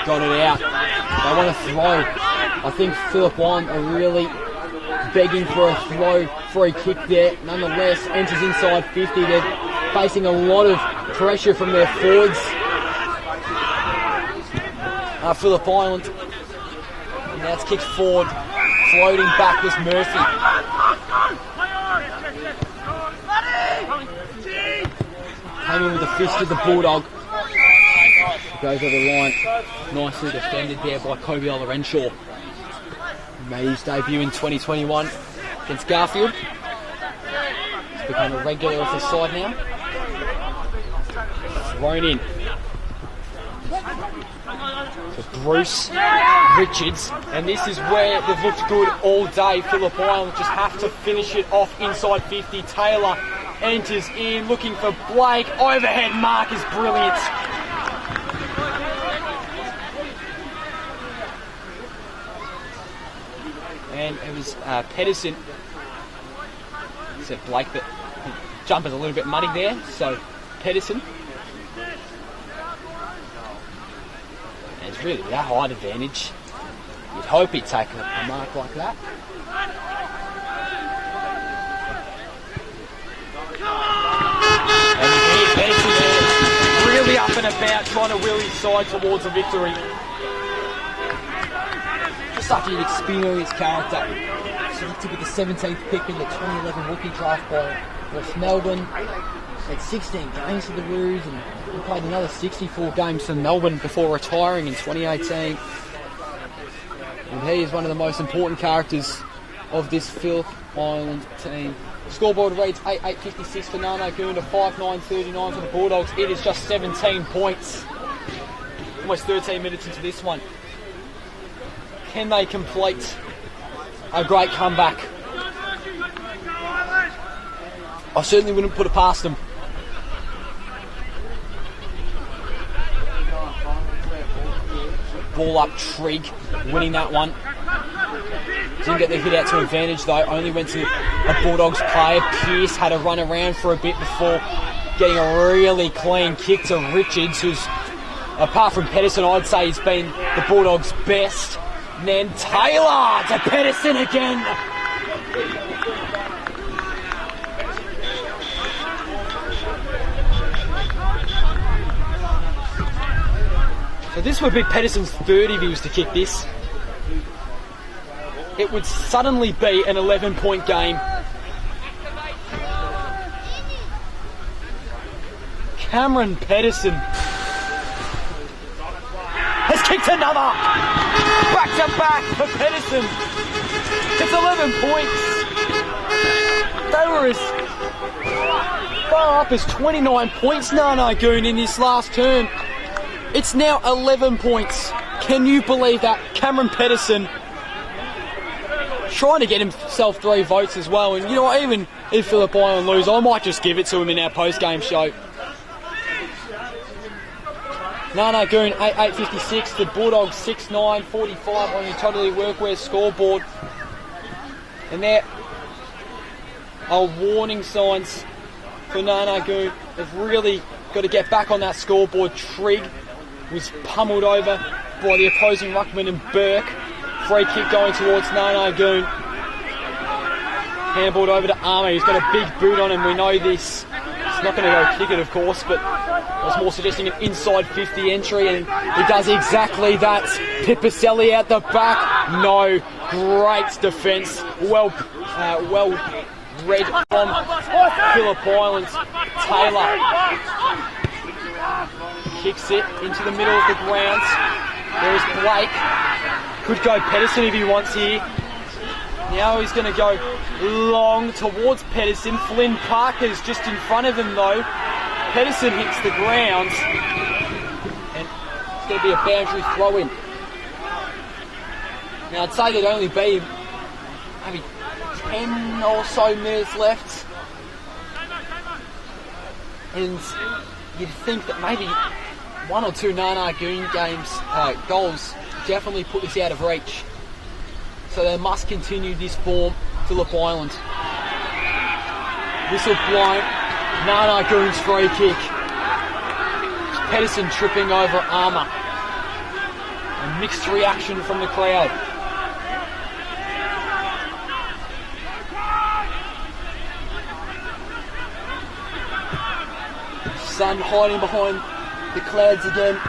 S1: got it out. They want to throw. I think Phillip Island are really begging for a throw, free kick there. Nonetheless, enters inside 50. They're facing a lot of pressure from their forwards. Phillip Island. And now it's kicked forward. Floating back was Murphy. Came in with a fist to the Bulldog. Goes over the line. Nicely defended there by Kobe Olorenshaw. Made his debut in 2021 against Garfield. He's become a regular of the side now. Thrown in for Bruce Richards, and this is where they've looked good all day. Phillip Island just have to finish it off inside 50. Taylor enters in looking for Blake. Overhead mark is brilliant. And it was Pedersen. Said Blake, but the jumper's a little bit muddy there. So Pedersen. And it's really that height advantage. You'd hope he'd take a mark like that. And Pedersen there, really up and about, trying to will his side towards a victory. Such an experienced character. Selected with the 17th pick in the 2011 rookie draft by West Melbourne. Had 16 games for the Roos and he played another 64 games for Melbourne before retiring in 2018. And he is one of the most important characters of this Phillip Island team. Scoreboard reads 8.856 for Nana Goon to 5.939 for the Bulldogs. It is just 17 points. Almost 13 minutes into this one. Can they complete a great comeback? I certainly wouldn't put it past them. Ball up, Trigg winning that one. Didn't get the hit out to advantage though, only went to a Bulldogs player. Pearce had a run around for a bit before getting a really clean kick to Richards, who's, apart from Pedersen, I'd say he's been the Bulldogs' best. And then Taylor to Pedersen again. So this would be Pedersen's third if he was to kick this. It would suddenly be an 11-point game. Cameron Pedersen has kicked another. Back to back for Pedersen. It's 11 points. They were as far up as 29 points, Nana Goon, in this last term. It's now 11 points. Can you believe that? Cameron Pedersen trying to get himself 3 votes as well. And you know what, even if Phillip Island lose, I might just give it to him in our post-game show. Nana Goon 8.856, the Bulldogs 6.945 on your Totally Workwear scoreboard. And there are warning signs for Nana Goon. They've really got to get back on that scoreboard. Trigg was pummeled over by the opposing ruckman and Burke. Free kick going towards Nana Goon. Handballed over to Armour. He's got a big boot on him, we know this. He's not going to go kick it, of course, but I was more suggesting an inside 50 entry, and he does exactly that. Pipiselli out the back. No. Great defence. Well read from Phillip Island. Taylor kicks it into the middle of the grounds. There is Blake. Could go Pedersen if he wants here. Now he's going to go long towards Pedersen. Flynn Parker's just in front of him though. Pedersen hits the ground. And it's going to be a boundary throw in. Now I'd say there'd only be maybe 10 or so minutes left. And you'd think that maybe one or two Nana Goon goals definitely put this out of reach. So they must continue this form, Phillip Island. Whistle blown, Nana Goon's free kick. Pedersen tripping over Armour. A mixed reaction from the crowd. Sun hiding behind the clouds again.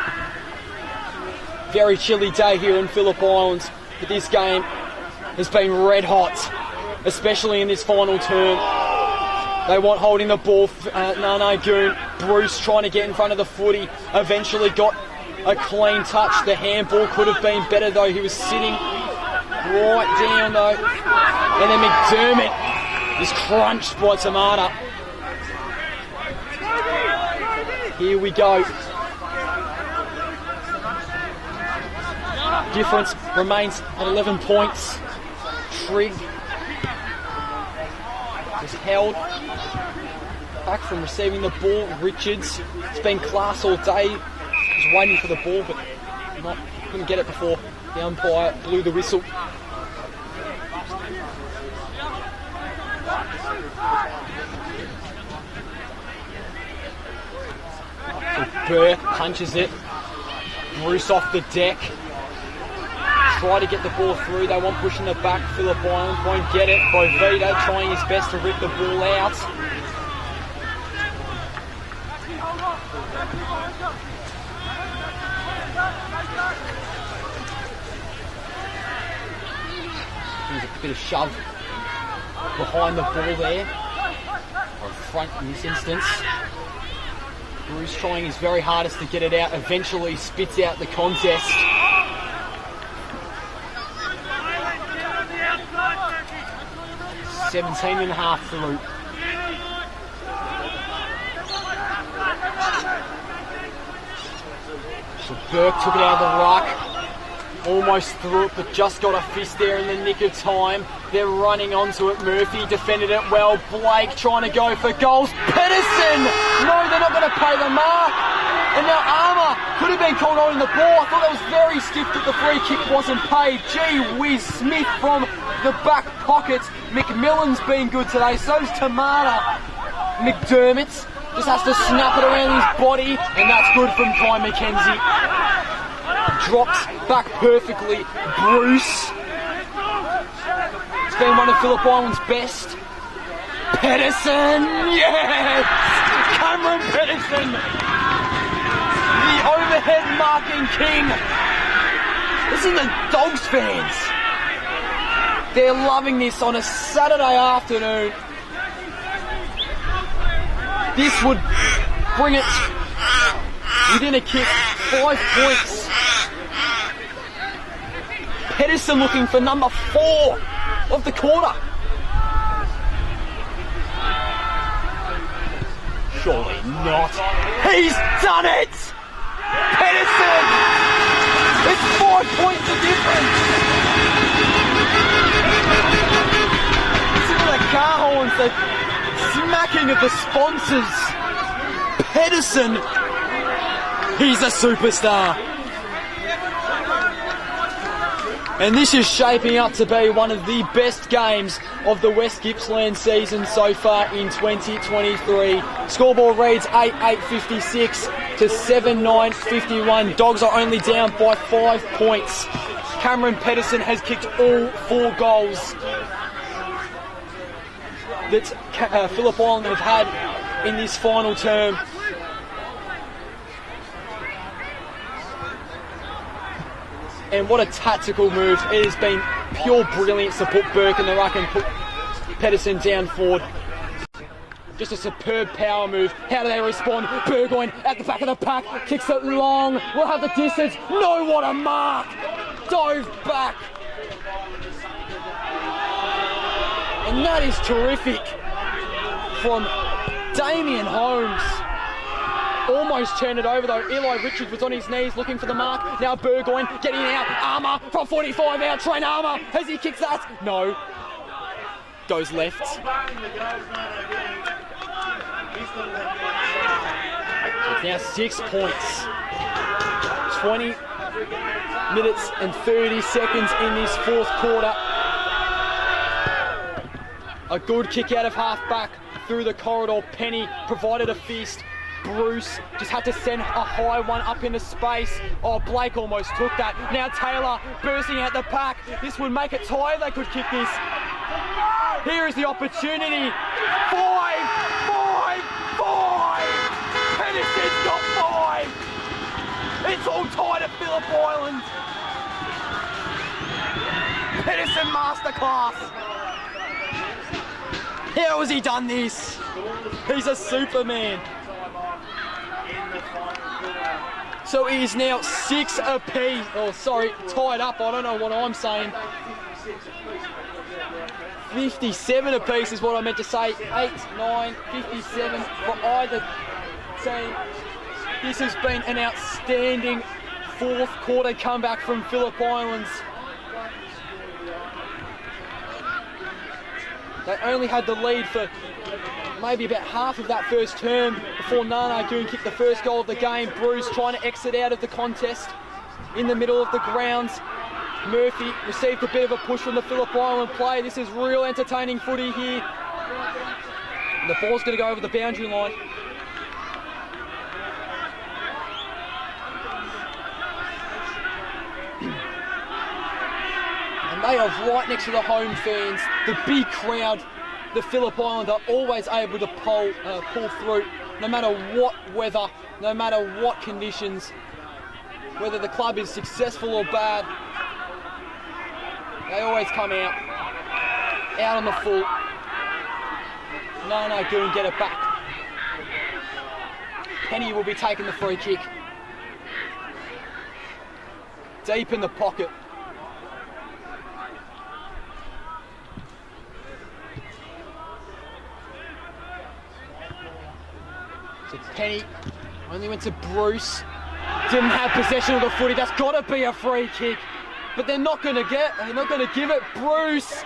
S1: Very chilly day here in Phillip Island, but this game has been red hot, especially in this final term. They want holding the ball. Nana Goon, Bruce trying to get in front of the footy, eventually got a clean touch. The handball could have been better though, he was sitting right down though. And then McDermott is crunched by Tamata. Here we go. Difference remains at 11 points. Trigg is held back from receiving the ball. Richards, it's been class all day. He's waiting for the ball, but couldn't get it before the umpire blew the whistle. So Burke punches it. Bruce off the deck. Try to get the ball through. They want pushing the back. Phillip Island won't get it. Bovita trying his best to rip the ball out. There's a bit of shove behind the ball there. Or front in this instance. Bruce trying his very hardest to get it out. Eventually spits out the contest. $17.5 through. So Burke took it out of the ruck. Almost through it, but just got a fist there in the nick of time. They're running onto it. Murphy defended it well. Blake trying to go for goals. Pedersen! No, they're not going to pay the mark. And now Armour could have been called on the ball. I thought that was very stiff that the free kick wasn't paid. Gee whiz, Smith from the back pocket. McMillan's been good today, so's Tamata. McDermott just has to snap it around his body, and that's good from Kai McKenzie. Drops back perfectly. Bruce. It's been one of Phillip Island's best. Pedersen, yes! Cameron Pedersen, the overhead marking king. Listen to Dogs fans. They're loving this on a Saturday afternoon. This would bring it within a kick, 5 points. Pedersen looking for number 4 of the quarter. Surely not. He's done it! Pedersen! It's 5 points of difference! Listen to the car horns, the smacking of the sponsors. Pedersen, he's a superstar. And this is shaping up to be one of the best games of the West Gippsland season so far in 2023. Scoreboard reads 8-8-56 to 7-9-51. Dogs are only down by 5 points. Cameron Pedersen has kicked all 4 goals that Phillip Island have had in this final term. And what a tactical move. It has been pure brilliance to put Burke in the ruck and put Pedersen down forward. Just a superb power move. How do they respond? Burgoyne at the back of the pack, kicks it long, will have the distance. No, what a mark! Dove back. And that is terrific from Damien Holmes. Almost turned it over though. Eli Richards was on his knees looking for the mark. Now Burgoyne getting out. Armour from 45 out. Trent Armour. Has he kicked that? No. Goes left. It's now 6 points. 20 minutes and 30 seconds in this fourth quarter. A good kick out of half back through the corridor. Penny provided a feast. Bruce just had to send a high one up into space. Oh, Blake almost took that. Now Taylor bursting out the pack. This would make it tie if they could kick this. Here is the opportunity. 5! Pedersen's got 5! It's all tied at Phillip Island. Pedersen masterclass. How has he done this? He's a superman. So he is now 6 apiece. Oh, sorry, tied up. I don't know what I'm saying. 57 apiece is what I meant to say. 8, 9, 57 for either team. This has been an outstanding fourth quarter comeback from Phillip Islands. They only had the lead for maybe about half of that first term before Nana Goon kicked the first goal of the game. Bruce trying to exit out of the contest in the middle of the grounds. Murphy received a bit of a push from the Phillip Island play. This is real entertaining footy here. And the ball's going to go over the boundary line. And they are right next to the home fans. The big crowd. The Phillip Island are always able to pull through, no matter what weather, no matter what conditions, whether the club is successful or bad. They always come out on the full. No, Goon get it back. Penny will be taking the free kick. Deep in the pocket. So Penny only went to Bruce. Didn't have possession of the footy. That's got to be a free kick. But they're not going to give it. Bruce.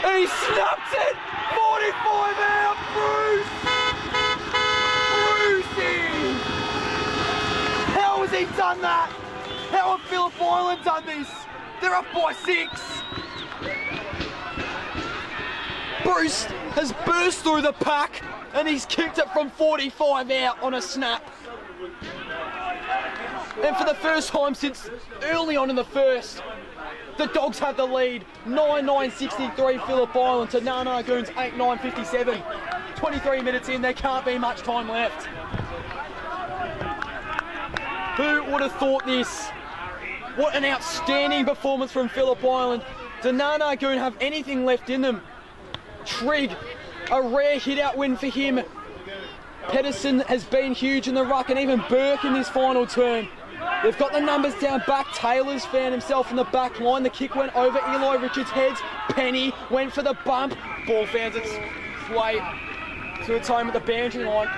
S1: He snapped it. 45 out. Bruce. Brucey. How has he done that? How have Phillip Island done this? They're up by 6. Bruce has burst through the pack and he's kicked it from 45 out on a snap. And for the first time since early on in the first, the Dogs have the lead. 9-9-63 Phillip Island to Nana Goons 8-9-57. 23 minutes in, there can't be much time left. Who would have thought this? What an outstanding performance from Phillip Island. Does Nana Goon have anything left in them? Trigg, a rare hit-out win for him. Pedersen has been huge in the ruck, and even Burke in this final term. They've got the numbers down back. Taylor's found himself in the back line. The kick went over Eli Richards' heads. Penny went for the bump. Ball found its way to its home at the boundary line.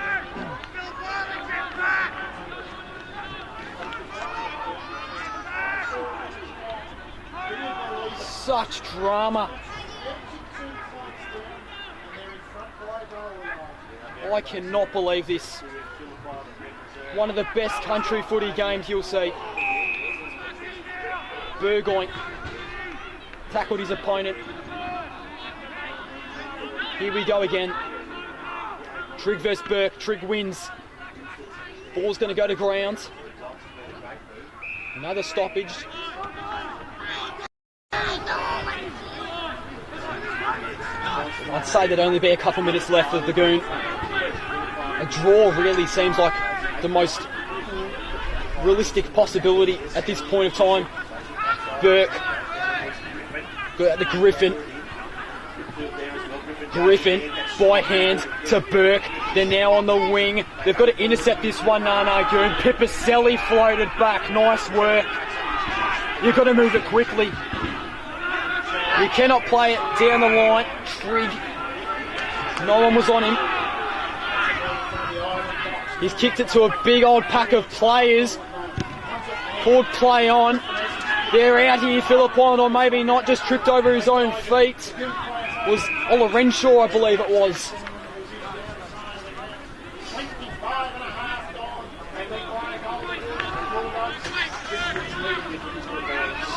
S1: Such drama. I cannot believe this. One of the best country footy games you'll see. Burgoyne tackled his opponent. Here we go again. Trigg versus Burke. Trigg wins. Ball's going to go to ground. Another stoppage. I'd say there'd only be a couple minutes left of the Goon. A draw really seems like the most realistic possibility at this point of time. Burke got out to Griffin. Griffin by hand to Burke. They're now on the wing. They've got to intercept this one, Narnagoon. Pipicelli floated back. Nice work. You've got to move it quickly. You cannot play it down the line. Trigg. No one was on him. He's kicked it to a big old pack of players. Forward play on. They're out here, Phillip Island, or maybe not, just tripped over his own feet. It was Ola Renshaw, I believe it was.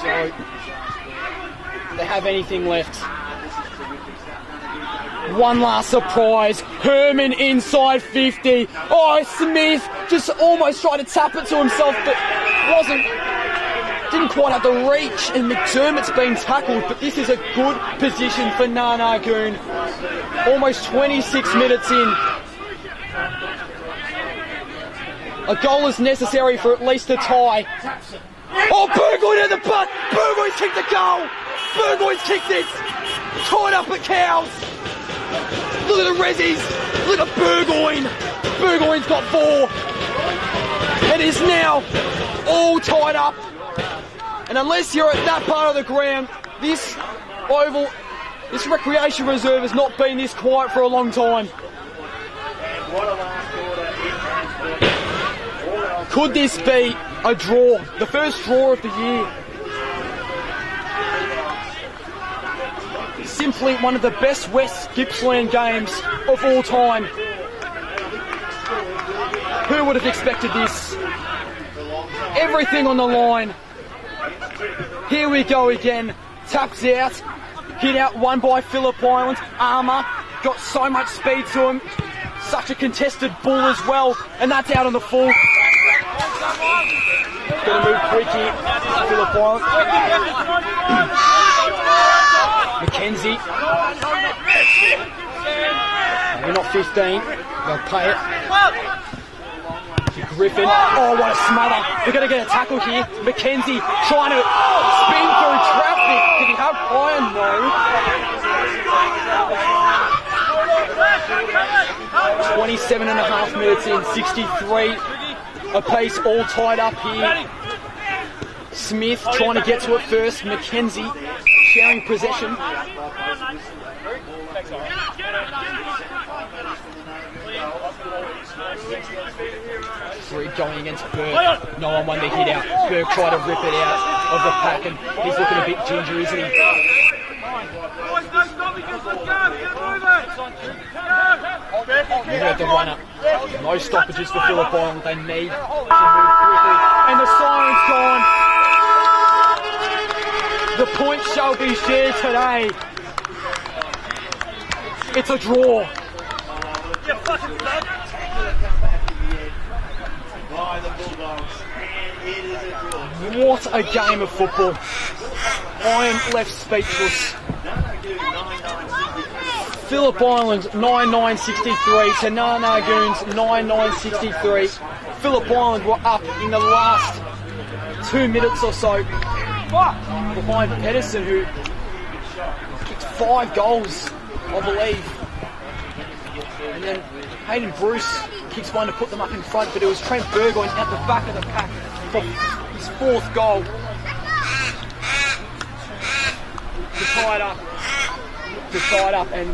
S1: So, they have anything left. One last surprise. Herman inside 50. Oh, Smith just almost tried to tap it to himself, but didn't quite have the reach, and McDermott's been tackled, but this is a good position for Narnagoon. Almost 26 minutes in. A goal is necessary for at least a tie. Oh, Burgoyne at the butt! Burgoyne's kicked the goal! Burgoyne's kicked it! Tied up at Cows! Look at the Rezzies! Look at Burgoyne! Burgoyne's got 4. And is now all tied up. And unless you're at that part of the ground, this oval, this recreation reserve has not been this quiet for a long time. Could this be a draw? The first draw of the year. Simply one of the best West Gippsland games of all time. Who would have expected this? Everything on the line. Here we go again. Taps out. Hit out one by Phillip Island. Armour got so much speed to him. Such a contested ball as well. And that's out on the full. Gonna move quick here. Phillip Island. Mackenzie. We're not 15. They'll pay it. Griffin. Oh, what a smother. We're going to get a tackle here. Mackenzie trying to spin through traffic. Did he have iron? No. 27 and a half minutes in. 63 apiece, all tied up here. Smith trying to get to it first. Mackenzie sharing possession. Three going against Burke. No one won the hit out. Burke tried to rip it out of the pack, and he's looking a bit ginger, isn't he? You heard the runner. No stoppages for Phillip Island. They need to move quickly. And the siren's gone. The point shall be shared today. It's a draw. What a game of football. I am left speechless. Phillip Island 9-9-63 to Narnagoon's 9-9-63. Phillip Island were up in the last 2 minutes or so behind Pedersen, who kicked 5 goals, I believe. And then Hayden Bruce kicks one to put them up in front, but it was Trent Burgoyne at the back of the pack for his 4th goal to tie it up, and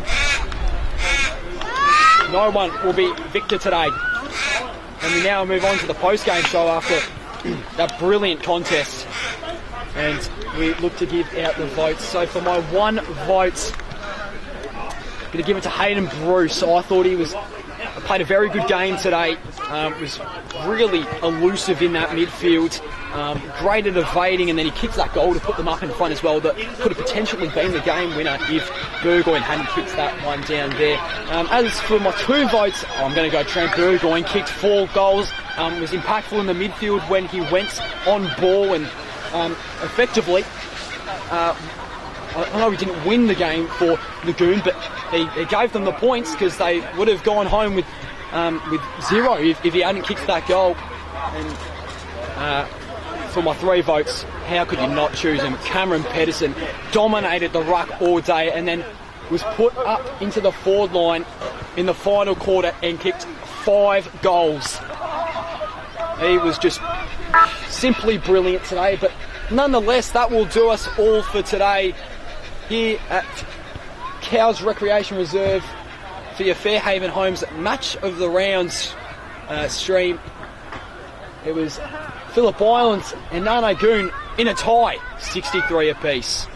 S1: no one will be victor today. And we now move on to the post-game show after that brilliant contest, and we look to give out the votes. So for my 1 vote, I'm going to give it to Hayden Bruce. I thought he played a very good game today. Was really elusive in that midfield. Great at evading, and then he kicks that goal to put them up in front as well. That could have potentially been the game winner if Burgoyne hadn't kicked that one down there. As for my 2 votes, I'm going to go Trent Burgoyne. Kicked 4 goals. Was impactful in the midfield when he went on ball, and effectively, I know he didn't win the game for Lagoon, but he gave them the points, because they would have gone home with 0 if he hadn't kicked that goal. And for my 3 votes, how could you not choose him? Cameron Pedersen dominated the ruck all day, and then was put up into the forward line in the final quarter and kicked 5 goals. He was just simply brilliant today, but nonetheless, that will do us all for today here at Cowes Recreation Reserve for your Fairhaven Homes Match of the Rounds stream. It was Phillip Islands and Nane Goon in a tie, 63 apiece.